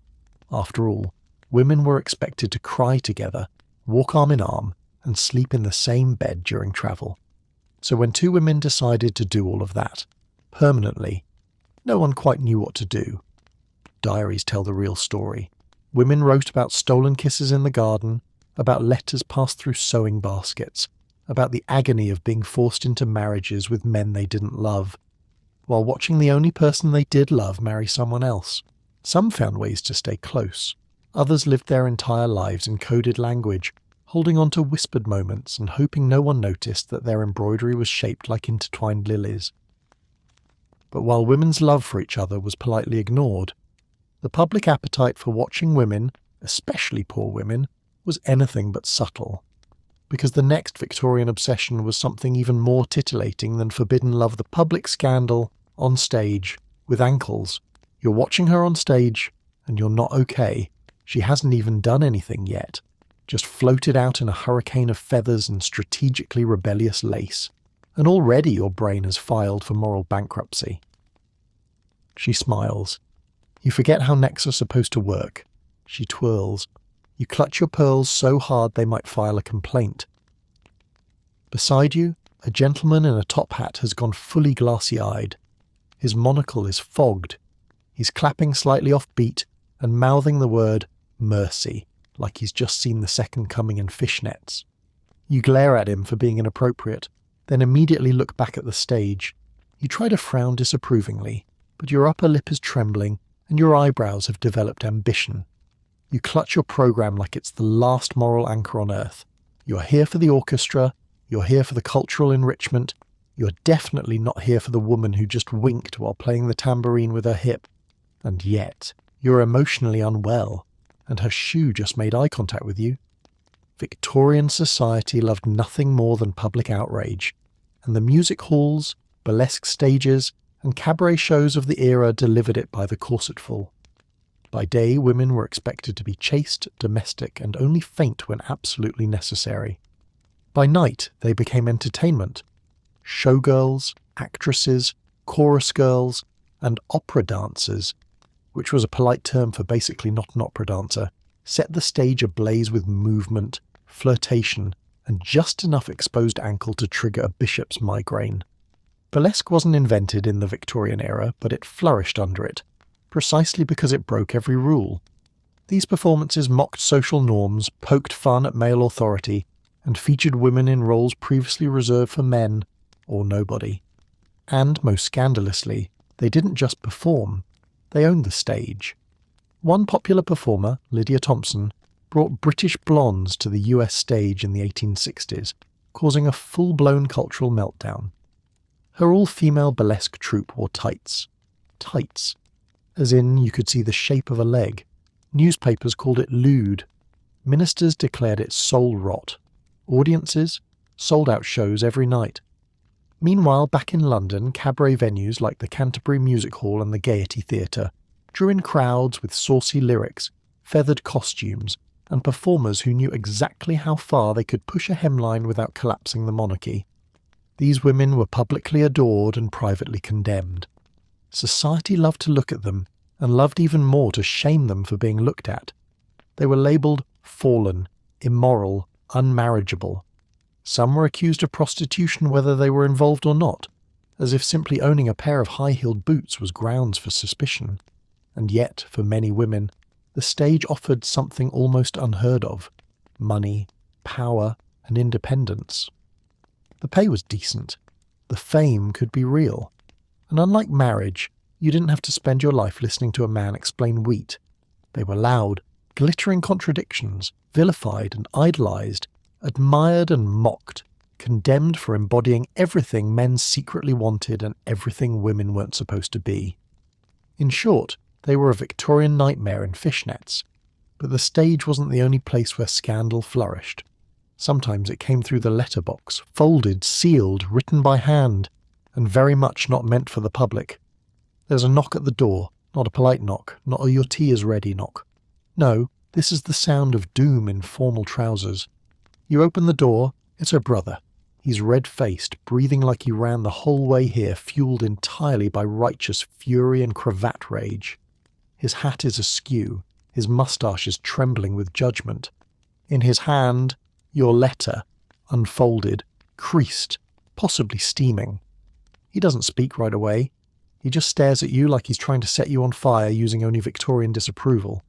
After all, women were expected to cry together, walk arm in arm, and sleep in the same bed during travel. So when two women decided to do all of that, permanently, no one quite knew what to do. Diaries tell the real story. Women wrote about stolen kisses in the garden, about letters passed through sewing baskets, about the agony of being forced into marriages with men they didn't love, while watching the only person they did love marry someone else. Some found ways to stay close. Others lived their entire lives in coded language, holding on to whispered moments and hoping no one noticed that their embroidery was shaped like intertwined lilies. But while women's love for each other was politely ignored, the public appetite for watching women, especially poor women, was anything but subtle. Because the next Victorian obsession was something even more titillating than forbidden love: the public scandal on stage with ankles. You're watching her on stage and you're not okay. She hasn't even done anything yet, just floated out in a hurricane of feathers and strategically rebellious lace, and already your brain has filed for moral bankruptcy. She smiles. You forget how necks are supposed to work. She twirls. You clutch your pearls so hard they might file a complaint. Beside you, a gentleman in a top hat has gone fully glassy-eyed. His monocle is fogged. He's clapping slightly off beat and mouthing the word mercy, like he's just seen the second coming in fishnets. You glare at him for being inappropriate, then immediately look back at the stage. You try to frown disapprovingly, but your upper lip is trembling and your eyebrows have developed ambition. You clutch your program like it's the last moral anchor on earth. You're here for the orchestra, you're here for the cultural enrichment, you're definitely not here for the woman who just winked while playing the tambourine with her hip. And yet, you're emotionally unwell, and her shoe just made eye contact with you. Victorian society loved nothing more than public outrage, and the music halls, burlesque stages, and cabaret shows of the era delivered it by the corsetful. By day, women were expected to be chaste, domestic, and only faint when absolutely necessary. By night, they became entertainment. Showgirls, actresses, chorus girls, and opera dancers, which was a polite term for basically not an opera dancer, set the stage ablaze with movement, flirtation, and just enough exposed ankle to trigger a bishop's migraine. Burlesque wasn't invented in the Victorian era, but it flourished under it, precisely because it broke every rule. These performances mocked social norms, poked fun at male authority, and featured women in roles previously reserved for men or nobody. And, most scandalously, they didn't just perform, they owned the stage. One popular performer, Lydia Thompson, brought British blondes to the US stage in the 1860s, causing a full-blown cultural meltdown. Her all-female burlesque troupe wore tights. Tights. As in, you could see the shape of a leg. Newspapers called it lewd. Ministers declared it soul rot. Audiences sold out shows every night. Meanwhile, back in London, cabaret venues like the Canterbury Music Hall and the Gaiety Theatre drew in crowds with saucy lyrics, feathered costumes, and performers who knew exactly how far they could push a hemline without collapsing the monarchy. These women were publicly adored and privately condemned. Society loved to look at them, and loved even more to shame them for being looked at. They were labelled fallen, immoral, unmarriageable. Some were accused of prostitution whether they were involved or not, as if simply owning a pair of high-heeled boots was grounds for suspicion. And yet, for many women, the stage offered something almost unheard of: money, power, and independence. The pay was decent. The fame could be real. And unlike marriage, you didn't have to spend your life listening to a man explain wheat. They were loud, glittering contradictions, vilified and idolized, admired and mocked, condemned for embodying everything men secretly wanted and everything women weren't supposed to be. In short, they were a Victorian nightmare in fishnets. But the stage wasn't the only place where scandal flourished. Sometimes it came through the letterbox, folded, sealed, written by hand, and very much not meant for the public. There's a knock at the door, not a polite knock, not a your tea is ready knock. No, This is the sound of doom in formal trousers. You open the door, it's her brother. He's red-faced, breathing like he ran the whole way here, fueled entirely by righteous fury and cravat rage. His hat is askew, his moustache is trembling with judgment. In his hand, your letter, unfolded, creased, possibly steaming. He doesn't speak right away. He just stares at you like he's trying to set you on fire using only Victorian disapproval.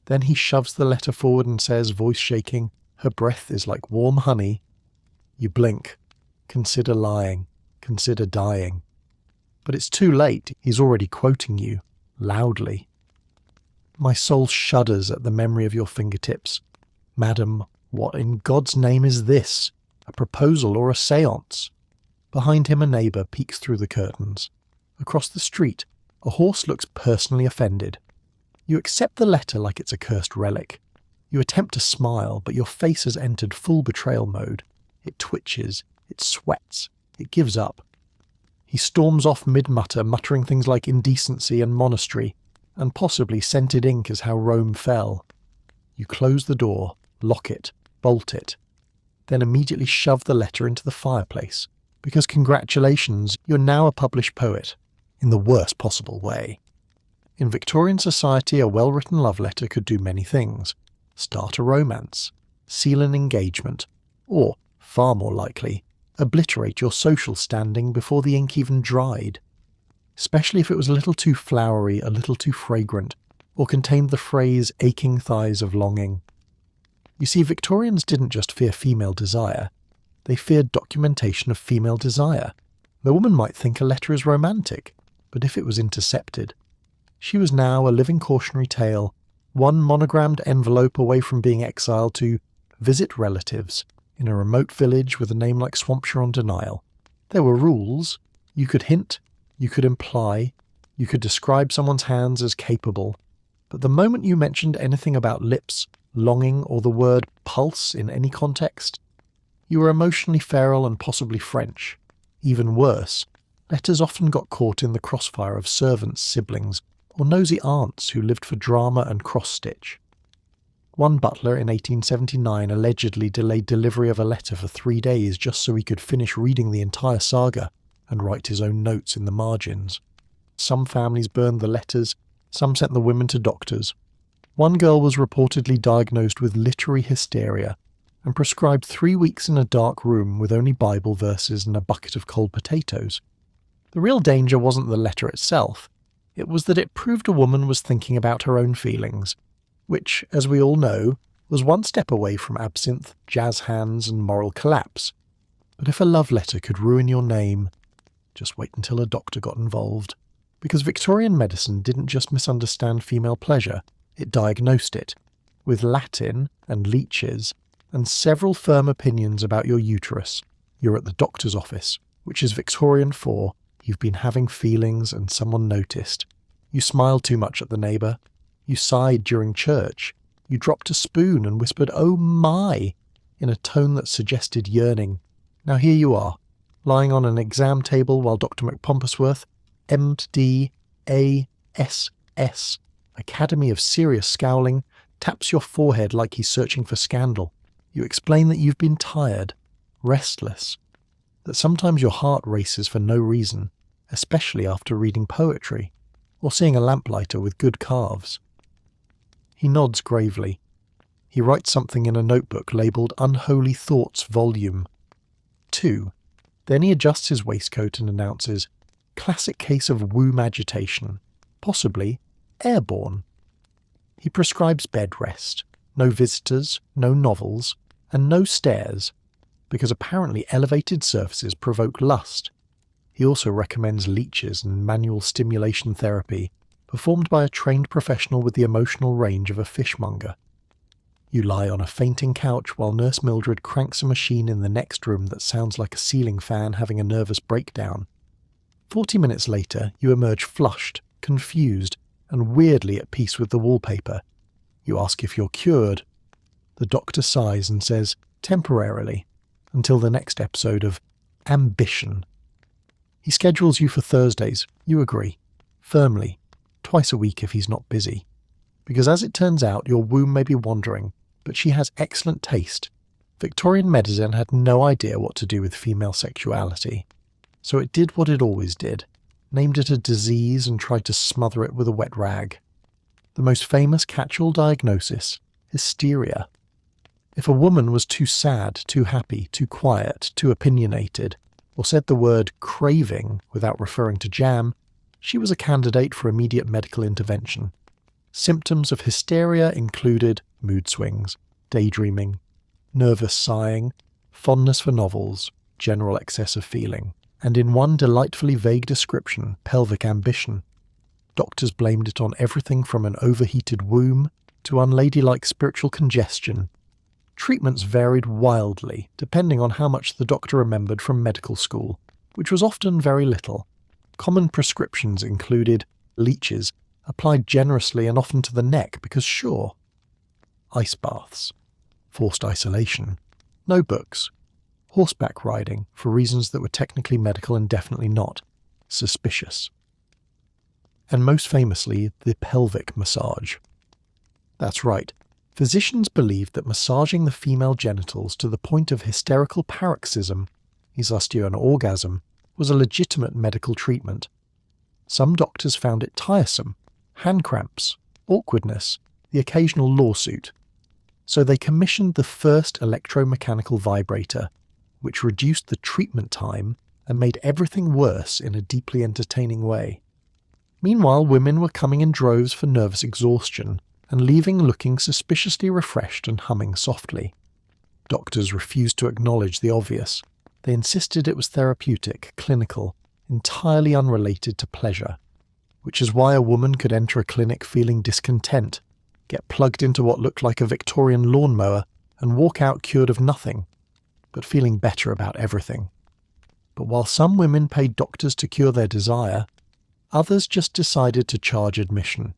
Then he shoves the letter forward and says, voice shaking, her breath is like warm honey. You blink. Consider lying. Consider dying. But it's too late. He's already quoting you, loudly. My soul shudders at the memory of your fingertips. Madam, what in God's name is this? A proposal or a séance? Behind him a neighbour peeks through the curtains. Across the street, a horse looks personally offended. You accept the letter like it's a cursed relic. You attempt to smile, but your face has entered full betrayal mode. It twitches, it sweats, it gives up. He storms off mid-mutter, muttering things like indecency and monastery, and possibly scented ink as how Rome fell. You close the door, lock it, bolt it, then immediately shove the letter into the fireplace, because congratulations, you're now a published poet, in the worst possible way. In Victorian society, a well-written love letter could do many things. Start a romance, seal an engagement, or, far more likely, obliterate your social standing before the ink even dried. Especially if it was a little too flowery, a little too fragrant, or contained the phrase aching thighs of longing. You see, Victorians didn't just fear female desire, they feared documentation of female desire. The woman might think a letter is romantic, but if it was intercepted, she was now a living cautionary tale, one monogrammed envelope away from being exiled to visit relatives in a remote village with a name like Swampshire on denial. There were rules. You could hint, you could imply, you could describe someone's hands as capable, but the moment you mentioned anything about lips, longing, or the word pulse in any context, you were emotionally feral and possibly French. Even worse, letters often got caught in the crossfire of servants, siblings, or nosy aunts who lived for drama and cross-stitch. One butler in 1879 allegedly delayed delivery of a letter for 3 days just so he could finish reading the entire saga and write his own notes in the margins. Some families burned the letters, some sent the women to doctors. One girl was reportedly diagnosed with literary hysteria and prescribed 3 weeks in a dark room with only Bible verses and a bucket of cold potatoes. The real danger wasn't the letter itself. It was that it proved a woman was thinking about her own feelings, which, as we all know, was one step away from absinthe, jazz hands, and moral collapse. But if a love letter could ruin your name, just wait until a doctor got involved. Because Victorian medicine didn't just misunderstand female pleasure, it diagnosed it, with Latin and leeches, and several firm opinions about your uterus. You're at the doctor's office, which is Victorian for you've been having feelings and someone noticed. You smiled too much at the neighbour. You sighed during church. You dropped a spoon and whispered, "Oh my," in a tone that suggested yearning. Now here you are, lying on an exam table while Dr. McPompusworth, MD, ASS, Academy of Serious Scowling, taps your forehead like he's searching for scandal. You explain that you've been tired, restless, that sometimes your heart races for no reason, especially after reading poetry, or seeing a lamplighter with good calves. He nods gravely. He writes something in a notebook labelled Unholy Thoughts Volume 2. Then he adjusts his waistcoat and announces, classic case of womb agitation, possibly airborne. He prescribes bed rest, no visitors, no novels, and no stairs, because apparently elevated surfaces provoke lust. He also recommends leeches and manual stimulation therapy, performed by a trained professional with the emotional range of a fishmonger. You lie on a fainting couch while Nurse Mildred cranks a machine in the next room that sounds like a ceiling fan having a nervous breakdown. 40 minutes later, you emerge flushed, confused, and weirdly at peace with the wallpaper. You ask if you're cured. The doctor sighs and says, temporarily, until the next episode of Ambition. He schedules you for Thursdays. You agree. Firmly. Twice a week if he's not busy. Because as it turns out, your womb may be wandering, but she has excellent taste. Victorian medicine had no idea what to do with female sexuality. So it did what it always did, named it a disease and tried to smother it with a wet rag. The most famous catch-all diagnosis, hysteria. If a woman was too sad, too happy, too quiet, too opinionated, or said the word craving without referring to jam, she was a candidate for immediate medical intervention. Symptoms of hysteria included mood swings, daydreaming, nervous sighing, fondness for novels, general excess of feeling, and in one delightfully vague description, pelvic ambition. Doctors blamed it on everything from an overheated womb to unladylike spiritual congestion. Treatments varied wildly, depending on how much the doctor remembered from medical school, which was often very little. Common prescriptions included leeches, applied generously and often to the neck because sure. Ice baths. Forced isolation. No books. Horseback riding, for reasons that were technically medical and definitely not. Suspicious. And most famously, the pelvic massage. That's right. Physicians believed that massaging the female genitals to the point of hysterical paroxysm, esostio and orgasm, was a legitimate medical treatment. Some doctors found it tiresome, hand cramps, awkwardness, the occasional lawsuit. So they commissioned the first electromechanical vibrator, which reduced the treatment time and made everything worse in a deeply entertaining way. Meanwhile, women were coming in droves for nervous exhaustion and leaving looking suspiciously refreshed and humming softly. Doctors refused to acknowledge the obvious. They insisted it was therapeutic, clinical, entirely unrelated to pleasure, which is why a woman could enter a clinic feeling discontent, get plugged into what looked like a Victorian lawnmower, and walk out cured of nothing, but feeling better about everything. But while some women paid doctors to cure their desire, others just decided to charge admission.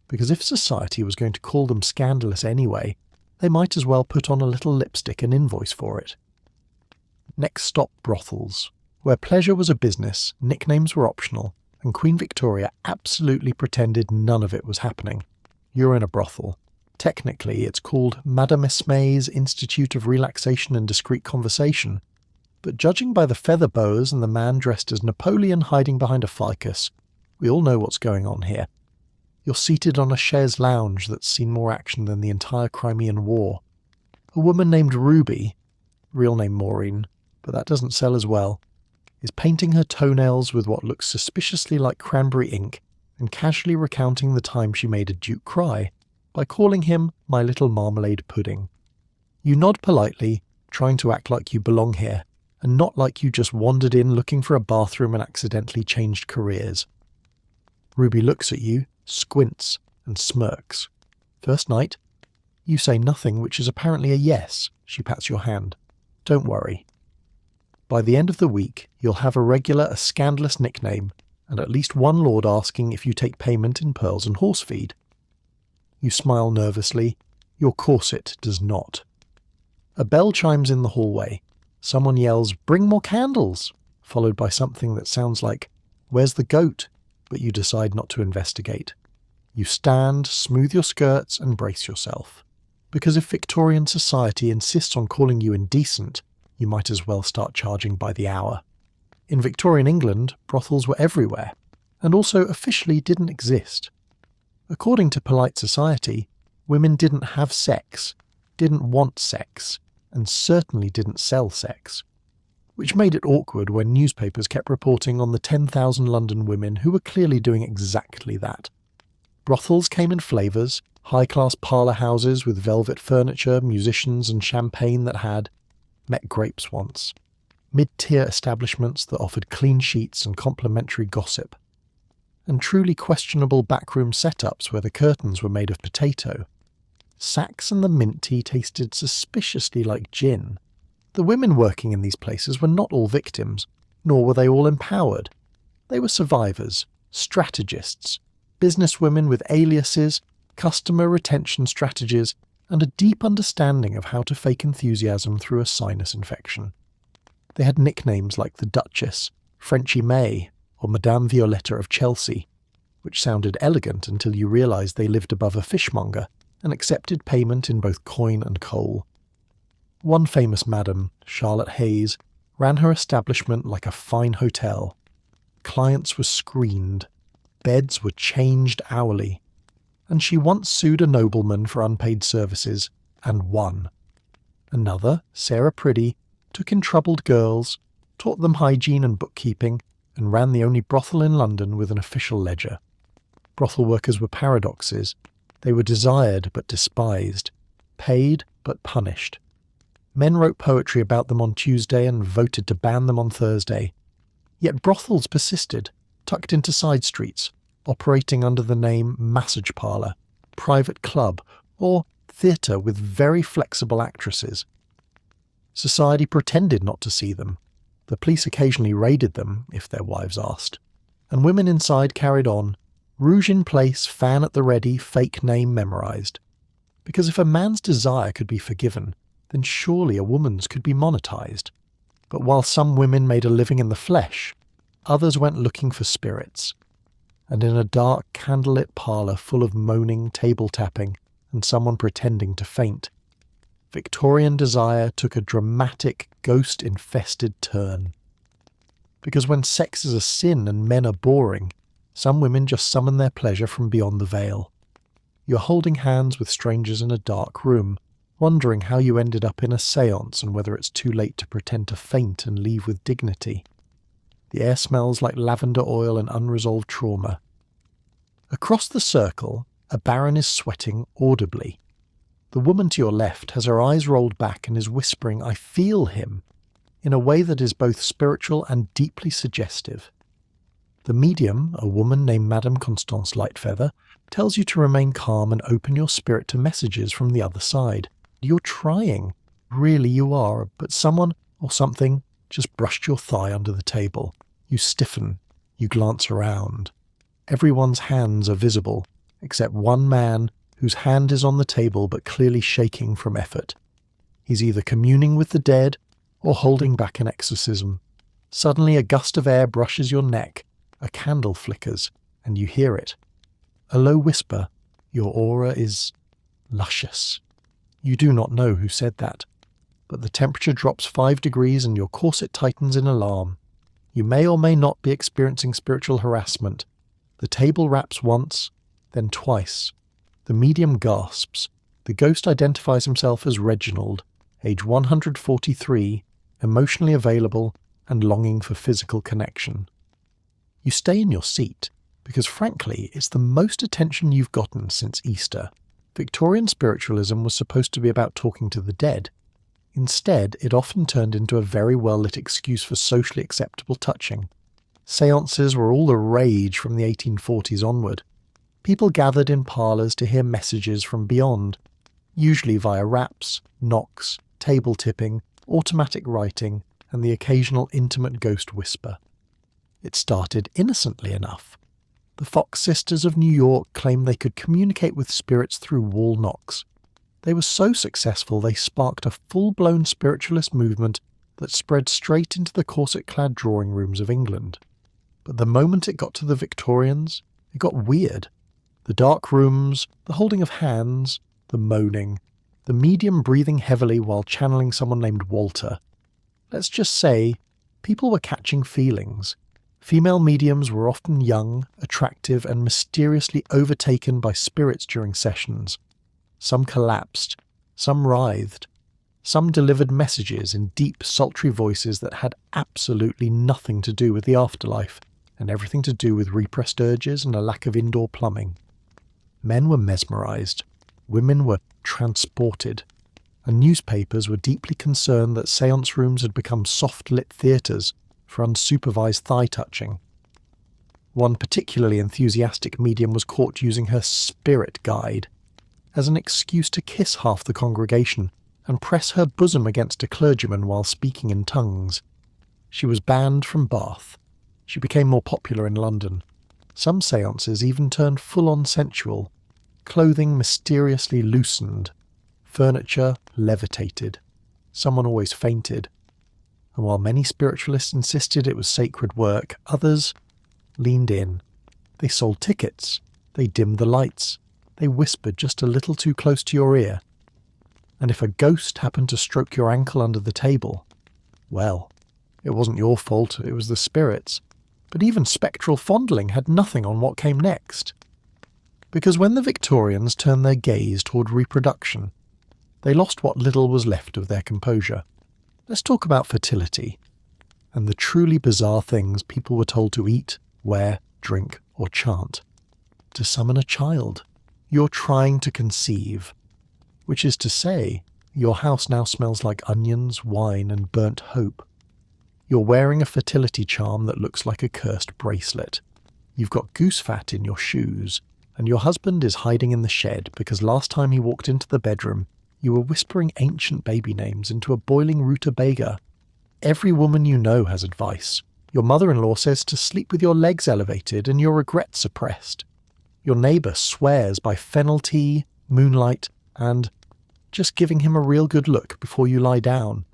Because if society was going to call them scandalous anyway, they might as well put on a little lipstick and invoice for it. Next stop, brothels. Where pleasure was a business, nicknames were optional, and Queen Victoria absolutely pretended none of it was happening. You're in a brothel. Technically, it's called Madame Esme's Institute of Relaxation and Discreet Conversation, but judging by the feather boas and the man dressed as Napoleon hiding behind a ficus, we all know what's going on here. You're seated on a chaise lounge that's seen more action than the entire Crimean War. A woman named Ruby, real name Maureen, but that doesn't sell as well, is painting her toenails with what looks suspiciously like cranberry ink and casually recounting the time she made a duke cry by calling him my little marmalade pudding. You nod politely, trying to act like you belong here, and not like you just wandered in looking for a bathroom and accidentally changed careers. Ruby looks at you, squints, and smirks. First night? You say nothing, which is apparently a yes. She pats your hand. Don't worry. By the end of the week, you'll have a scandalous nickname, and at least one lord asking if you take payment in pearls and horse feed. You smile nervously. Your corset does not. A bell chimes in the hallway. Someone yells, "Bring more candles!" followed by something that sounds like, "Where's the goat?" But you decide not to investigate. You stand, smooth your skirts, and brace yourself. Because if Victorian society insists on calling you indecent, you might as well start charging by the hour. In Victorian England, brothels were everywhere, and also officially didn't exist. According to polite society, women didn't have sex, didn't want sex, and certainly didn't sell sex. Which made it awkward when newspapers kept reporting on the 10,000 London women who were clearly doing exactly that. Brothels came in flavours, high-class parlour houses with velvet furniture, musicians and champagne that had met grapes once, mid-tier establishments that offered clean sheets and complimentary gossip, and truly questionable backroom setups where the curtains were made of potato. Sacks and the mint tea tasted suspiciously like gin. The women working in these places were not all victims, nor were they all empowered. They were survivors, strategists, businesswomen with aliases, customer retention strategies, and a deep understanding of how to fake enthusiasm through a sinus infection. They had nicknames like the Duchess, Frenchy May, or Madame Violetta of Chelsea. which sounded elegant until you realised they lived above a fishmonger and accepted payment in both coin and coal. One famous madam, Charlotte Hayes, ran her establishment like a fine hotel. Clients were screened, beds were changed hourly, and she once sued a nobleman for unpaid services and won. Another, Sarah Priddy, took in troubled girls, taught them hygiene and bookkeeping, and ran the only brothel in London with an official ledger. Brothel workers were paradoxes. They were desired but despised, paid but punished. Men wrote poetry about them on Tuesday and voted to ban them on Thursday. Yet brothels persisted, tucked into side streets, operating under the name massage parlour, private club, or theatre with very flexible actresses. Society pretended not to see them. The police occasionally raided them, if their wives asked. And women inside carried on, rouge in place, fan at the ready, fake name memorised. Because if a man's desire could be forgiven, then surely a woman's could be monetised. But while some women made a living in the flesh, others went looking for spirits. And in a dark, candlelit parlour full of moaning, table tapping, and someone pretending to faint, Victorian desire took a dramatic, ghost-infested turn. Because when sex is a sin and men are boring, some women just summon their pleasure from beyond the veil. You're holding hands with strangers in a dark room, wondering how you ended up in a séance and whether it's too late to pretend to faint and leave with dignity. The air smells like lavender oil and unresolved trauma. Across the circle, a baron is sweating audibly. The woman to your left has her eyes rolled back and is whispering, "I feel him," in a way that is both spiritual and deeply suggestive. The medium, a woman named Madame Constance Lightfeather, tells you to remain calm and open your spirit to messages from the other side. You're trying. Really you are, but someone or something just brushed your thigh under the table. You stiffen. You glance around. Everyone's hands are visible, except one man whose hand is on the table but clearly shaking from effort. He's either communing with the dead or holding back an exorcism. Suddenly a gust of air brushes your neck, a candle flickers, and you hear it. A low whisper, "Your aura is luscious." You do not know who said that, but the temperature drops 5 degrees and your corset tightens in alarm. You may or may not be experiencing spiritual harassment. The table raps once, then twice. The medium gasps. The ghost identifies himself as Reginald, age 143, emotionally available and longing for physical connection. You stay in your seat, because frankly, it's the most attention you've gotten since Easter. Victorian spiritualism was supposed to be about talking to the dead. Instead, it often turned into a very well-lit excuse for socially acceptable touching. Séances were all the rage from the 1840s onward. People gathered in parlours to hear messages from beyond, usually via raps, knocks, table tipping, automatic writing, and the occasional intimate ghost whisper. It started innocently enough. The Fox sisters of New York claimed they could communicate with spirits through wall knocks. They were so successful they sparked a full-blown spiritualist movement that spread straight into the corset-clad drawing rooms of England. But the moment it got to the Victorians, it got weird. The dark rooms, the holding of hands, the moaning, the medium breathing heavily while channeling someone named Walter. Let's just say, people were catching feelings. Female mediums were often young, attractive, and mysteriously overtaken by spirits during sessions. Some collapsed, some writhed, some delivered messages in deep, sultry voices that had absolutely nothing to do with the afterlife, and everything to do with repressed urges and a lack of indoor plumbing. Men were mesmerised, women were transported, and newspapers were deeply concerned that séance rooms had become soft-lit theatres for unsupervised thigh-touching. One particularly enthusiastic medium was caught using her spirit guide as an excuse to kiss half the congregation and press her bosom against a clergyman while speaking in tongues. She was banned from Bath. She became more popular in London. Some séances even turned full-on sensual. Clothing mysteriously loosened. Furniture levitated. Someone always fainted. And while many spiritualists insisted it was sacred work, others leaned in. They sold tickets. They dimmed the lights. They whispered just a little too close to your ear. And if a ghost happened to stroke your ankle under the table, well, it wasn't your fault, it was the spirits. But even spectral fondling had nothing on what came next. Because when the Victorians turned their gaze toward reproduction, they lost what little was left of their composure. Let's talk about fertility, and the truly bizarre things people were told to eat, wear, drink, or chant. To summon a child, you're trying to conceive. Which is to say, your house now smells like onions, wine, and burnt hope. You're wearing a fertility charm that looks like a cursed bracelet. You've got goose fat in your shoes, and your husband is hiding in the shed because last time he walked into the bedroom, you were whispering ancient baby names into a boiling rutabaga. Every woman you know has advice. Your mother-in-law says to sleep with your legs elevated and your regrets suppressed. Your neighbour swears by fennel tea, moonlight, and just giving him a real good look before you lie down.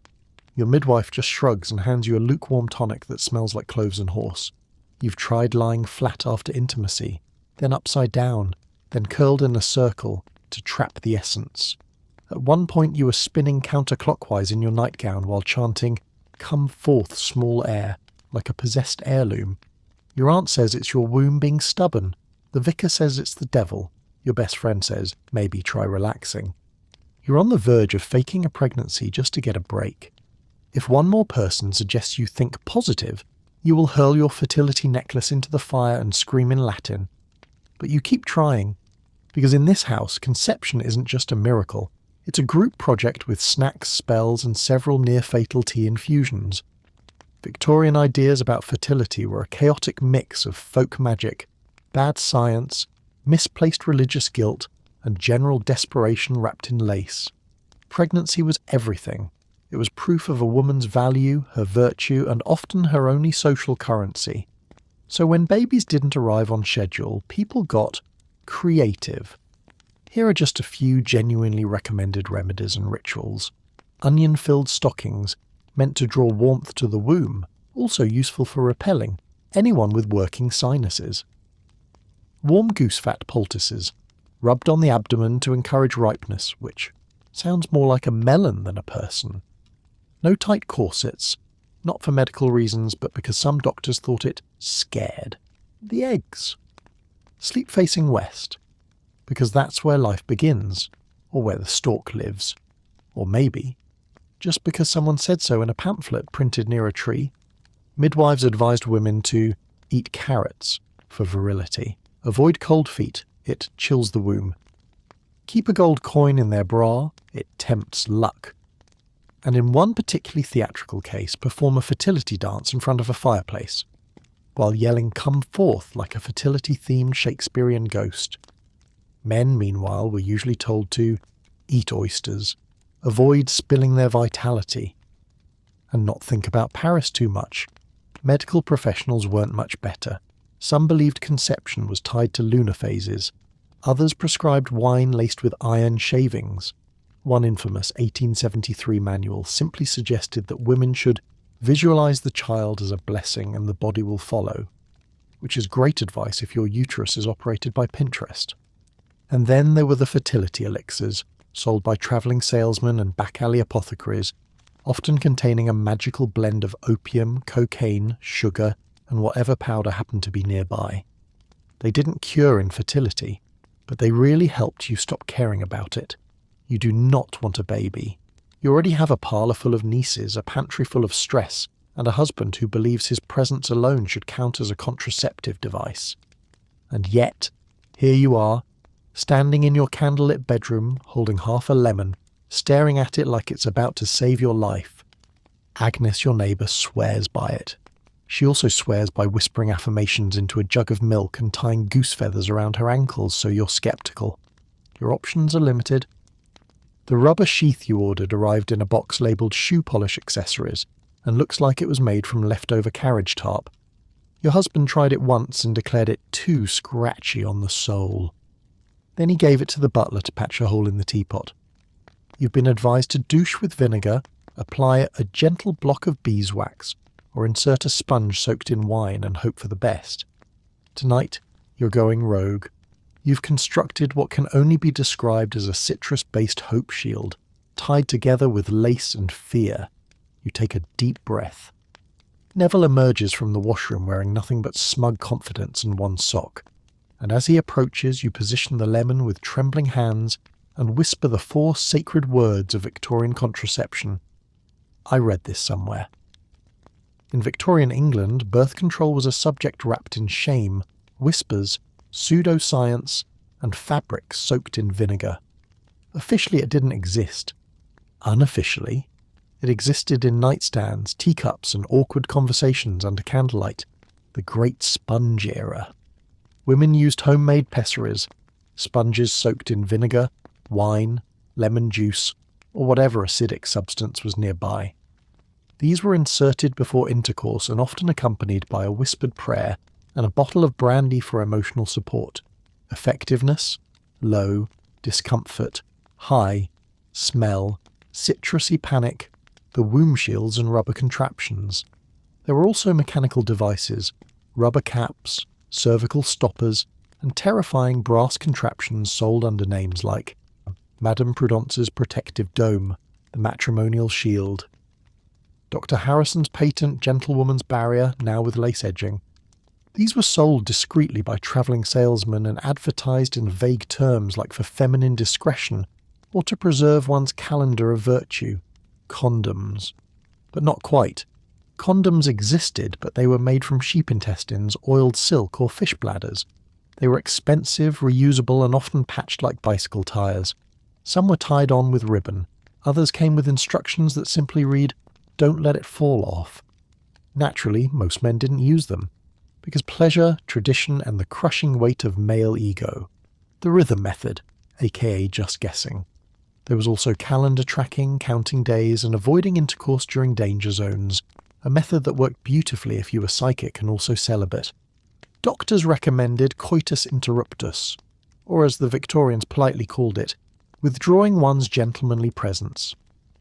Your midwife just shrugs and hands you a lukewarm tonic that smells like cloves and horse. You've tried lying flat after intimacy, then upside down, then curled in a circle to trap the essence. At one point you were spinning counterclockwise in your nightgown while chanting, "Come forth, small heir," like a possessed heirloom. Your aunt says it's your womb being stubborn. The vicar says it's the devil. Your best friend says, maybe try relaxing. You're on the verge of faking a pregnancy just to get a break. If one more person suggests you think positive, you will hurl your fertility necklace into the fire and scream in Latin. But you keep trying, because in this house, conception isn't just a miracle. It's a group project with snacks, spells, and several near-fatal tea infusions. Victorian ideas about fertility were a chaotic mix of folk magic, bad science, misplaced religious guilt, and general desperation wrapped in lace. Pregnancy was everything. It was proof of a woman's value, her virtue, and often her only social currency. So when babies didn't arrive on schedule, people got creative. Here are just a few genuinely recommended remedies and rituals. Onion-filled stockings, meant to draw warmth to the womb, also useful for repelling anyone with working sinuses. Warm goose fat poultices, rubbed on the abdomen to encourage ripeness, which sounds more like a melon than a person. No tight corsets, not for medical reasons, but because some doctors thought it scared. The eggs. Sleep facing west, because that's where life begins, or where the stork lives. Or maybe, just because someone said so in a pamphlet printed near a tree. Midwives advised women to eat carrots for virility. Avoid cold feet, it chills the womb. Keep a gold coin in their bra, it tempts luck. And in one particularly theatrical case, perform a fertility dance in front of a fireplace, while yelling "come forth" like a fertility-themed Shakespearean ghost. Men, meanwhile, were usually told to eat oysters, avoid spilling their vitality, and not think about Paris too much. Medical professionals weren't much better. Some believed conception was tied to lunar phases. Others prescribed wine laced with iron shavings. One infamous 1873 manual simply suggested that women should visualize the child as a blessing and the body will follow, which is great advice if your uterus is operated by Pinterest. And then there were the fertility elixirs, sold by travelling salesmen and back-alley apothecaries, often containing a magical blend of opium, cocaine, sugar, and whatever powder happened to be nearby. They didn't cure infertility, but they really helped you stop caring about it. You do not want a baby. You already have a parlour full of nieces, a pantry full of stress, and a husband who believes his presence alone should count as a contraceptive device. And yet, here you are, standing in your candlelit bedroom, holding half a lemon, staring at it like it's about to save your life. Agnes, your neighbour, swears by it. She also swears by whispering affirmations into a jug of milk and tying goose feathers around her ankles so you're sceptical. Your options are limited. The rubber sheath you ordered arrived in a box labelled shoe polish accessories and looks like it was made from leftover carriage tarp. Your husband tried it once and declared it too scratchy on the sole. Then he gave it to the butler to patch a hole in the teapot. You've been advised to douche with vinegar, apply a gentle block of beeswax, or insert a sponge soaked in wine and hope for the best. Tonight, You're going rogue. You've constructed what can only be described as a citrus-based hope shield, tied together with lace and fear. You take a deep breath. Neville emerges from the washroom wearing nothing but smug confidence and one sock, and as he approaches, you position the lemon with trembling hands and whisper the 4 sacred words of Victorian contraception. I read this somewhere. In Victorian England, birth control was a subject wrapped in shame, whispers, pseudoscience, and fabric soaked in vinegar. Officially, it didn't exist. Unofficially, it existed in nightstands, teacups, and awkward conversations under candlelight, the Great Sponge Era. Women used homemade pessaries, sponges soaked in vinegar, wine, lemon juice, or whatever acidic substance was nearby. These were inserted before intercourse and often accompanied by a whispered prayer and a bottle of brandy for emotional support. Effectiveness, low, discomfort, high, smell, citrusy panic, the womb shields and rubber contraptions. There were also mechanical devices, rubber caps, cervical stoppers, and terrifying brass contraptions sold under names like Madame Prudence's protective dome, the matrimonial shield, Dr. Harrison's patent gentlewoman's barrier, now with lace edging. These were sold discreetly by travelling salesmen and advertised in vague terms like for feminine discretion or to preserve one's calendar of virtue. Condoms. But not quite. Condoms existed, but they were made from sheep intestines, oiled silk, or fish bladders. They were expensive, reusable, and often patched like bicycle tyres. Some were tied on with ribbon. Others came with instructions that simply read, "Don't let it fall off." Naturally, most men didn't use them, because pleasure, tradition, and the crushing weight of male ego. The rhythm method, aka just guessing. There was also calendar tracking, counting days, and avoiding intercourse during danger zones, a method that worked beautifully if you were psychic and also celibate. Doctors recommended coitus interruptus, or as the Victorians politely called it, withdrawing one's gentlemanly presence.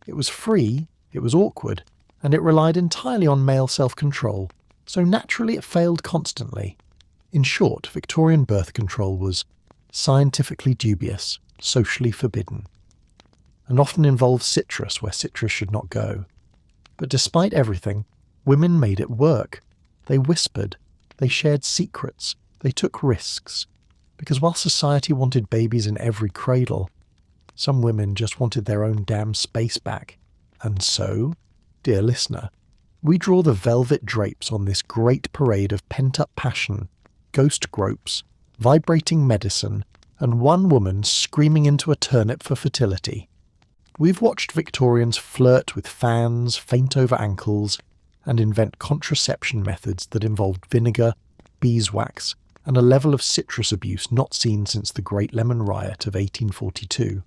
It was free, it was awkward, and it relied entirely on male self-control, so naturally it failed constantly. In short, Victorian birth control was scientifically dubious, socially forbidden, and often involved citrus where citrus should not go. But despite everything, women made it work. They whispered, they shared secrets, they took risks, because while society wanted babies in every cradle, some women just wanted their own damn space back. And so, dear listener, we draw the velvet drapes on this great parade of pent-up passion, ghost gropes, vibrating medicine, and one woman screaming into a turnip for fertility. We've watched Victorians flirt with fans, faint over ankles, and invent contraception methods that involved vinegar, beeswax, and a level of citrus abuse not seen since the Great Lemon Riot of 1842.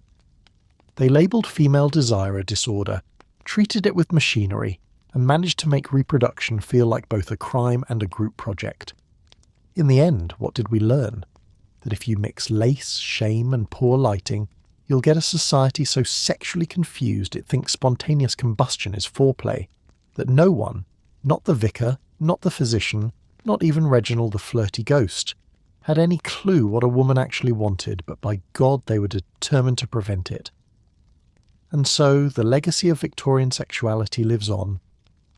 They labelled female desire a disorder, treated it with machinery, and managed to make reproduction feel like both a crime and a group project. In the end, what did we learn? That if you mix lace, shame, and poor lighting, you'll get a society so sexually confused it thinks spontaneous combustion is foreplay, that no one, not the vicar, not the physician, not even Reginald the flirty ghost, had any clue what a woman actually wanted, but by God they were determined to prevent it. And so the legacy of Victorian sexuality lives on,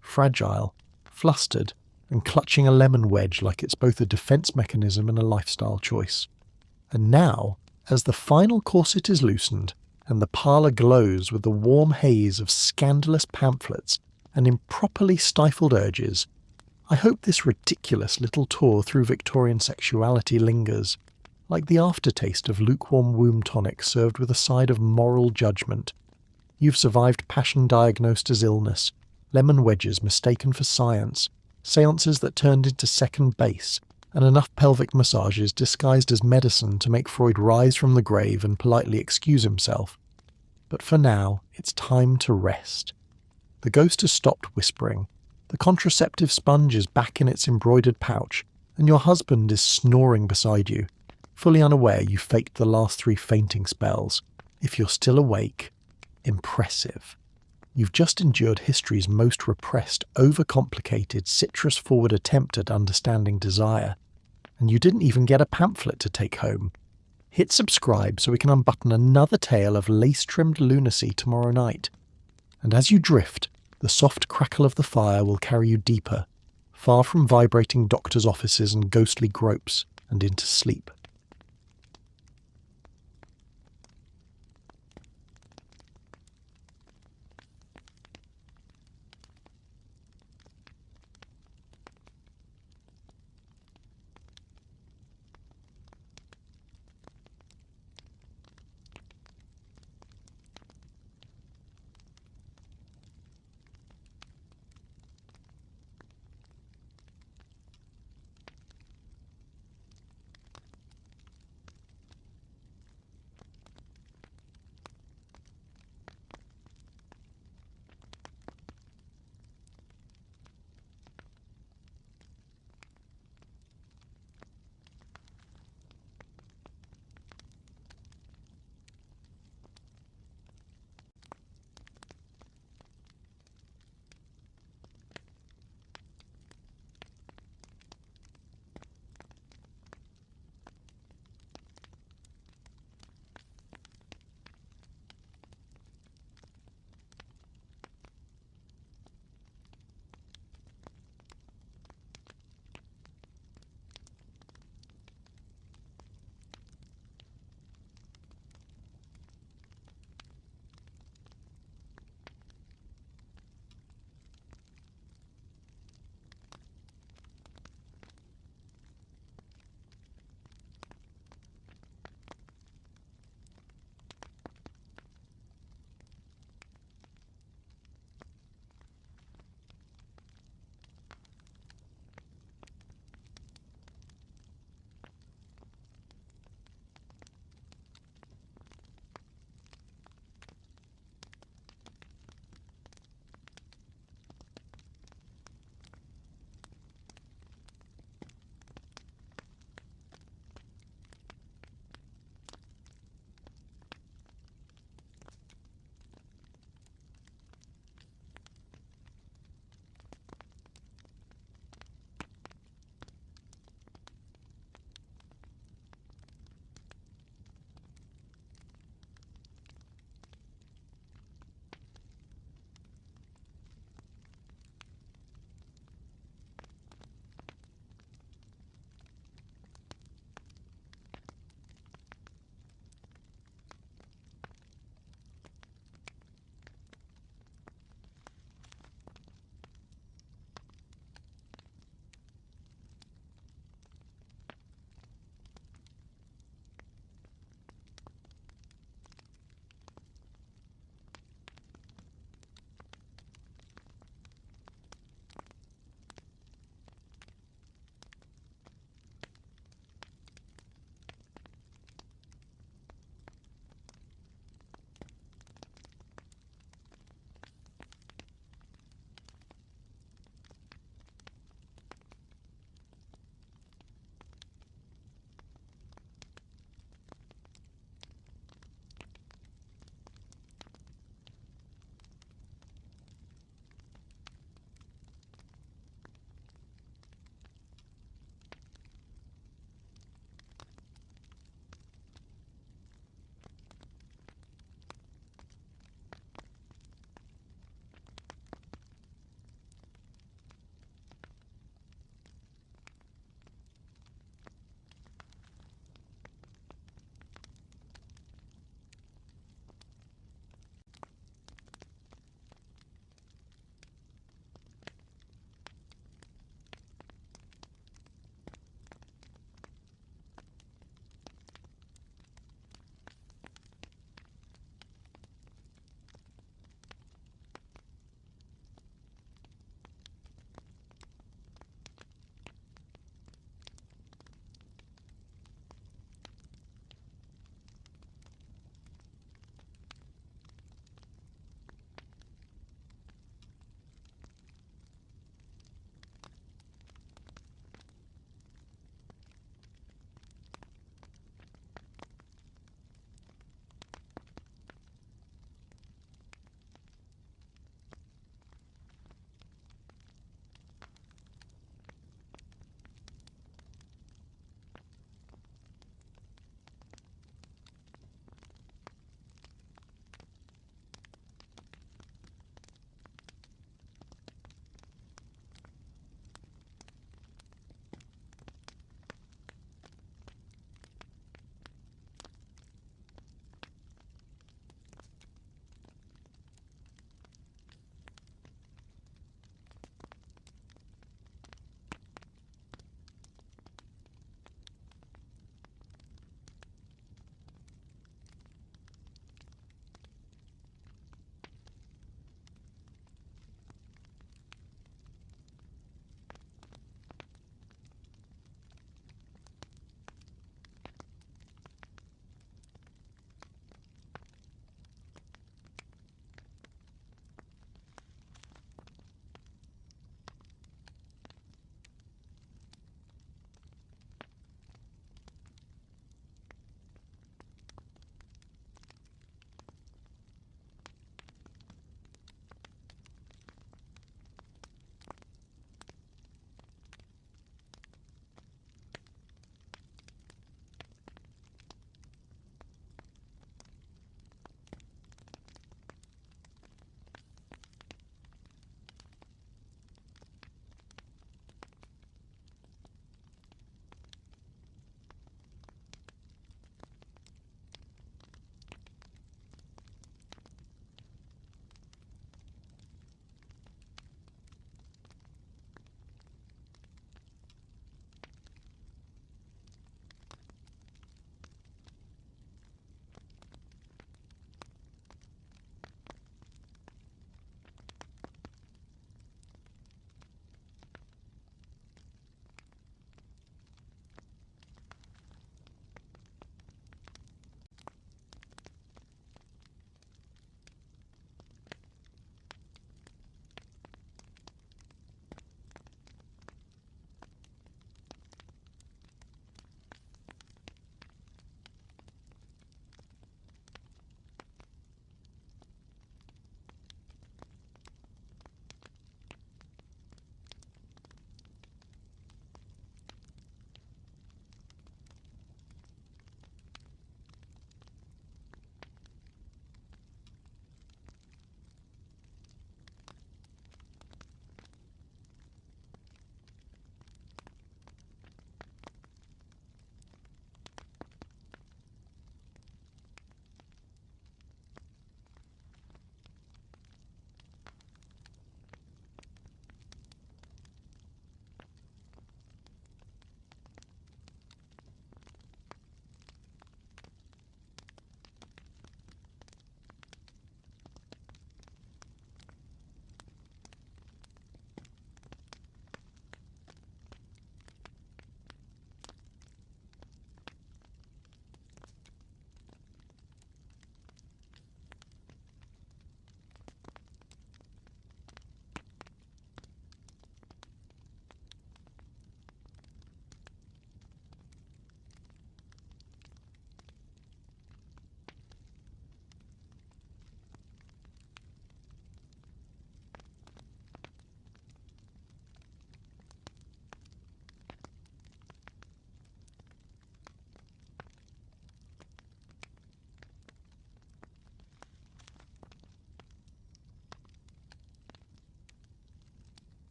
fragile, flustered, and clutching a lemon wedge like it's both a defence mechanism and a lifestyle choice. And now, as the final corset is loosened, and the parlour glows with the warm haze of scandalous pamphlets and improperly stifled urges, I hope this ridiculous little tour through Victorian sexuality lingers, like the aftertaste of lukewarm womb tonic served with a side of moral judgment. You've survived passion diagnosed as illness, lemon wedges mistaken for science, seances that turned into second base, and enough pelvic massages disguised as medicine to make Freud rise from the grave and politely excuse himself. But for now, it's time to rest. The ghost has stopped whispering, the contraceptive sponge is back in its embroidered pouch, and your husband is snoring beside you, fully unaware you faked the last 3 fainting spells. If you're still awake, impressive. You've just endured history's most repressed, overcomplicated, citrus-forward attempt at understanding desire, and you didn't even get a pamphlet to take home. Hit subscribe so we can unbutton another tale of lace-trimmed lunacy tomorrow night. And as you drift, the soft crackle of the fire will carry you deeper, far from vibrating doctors' offices and ghostly gropes, and into sleep.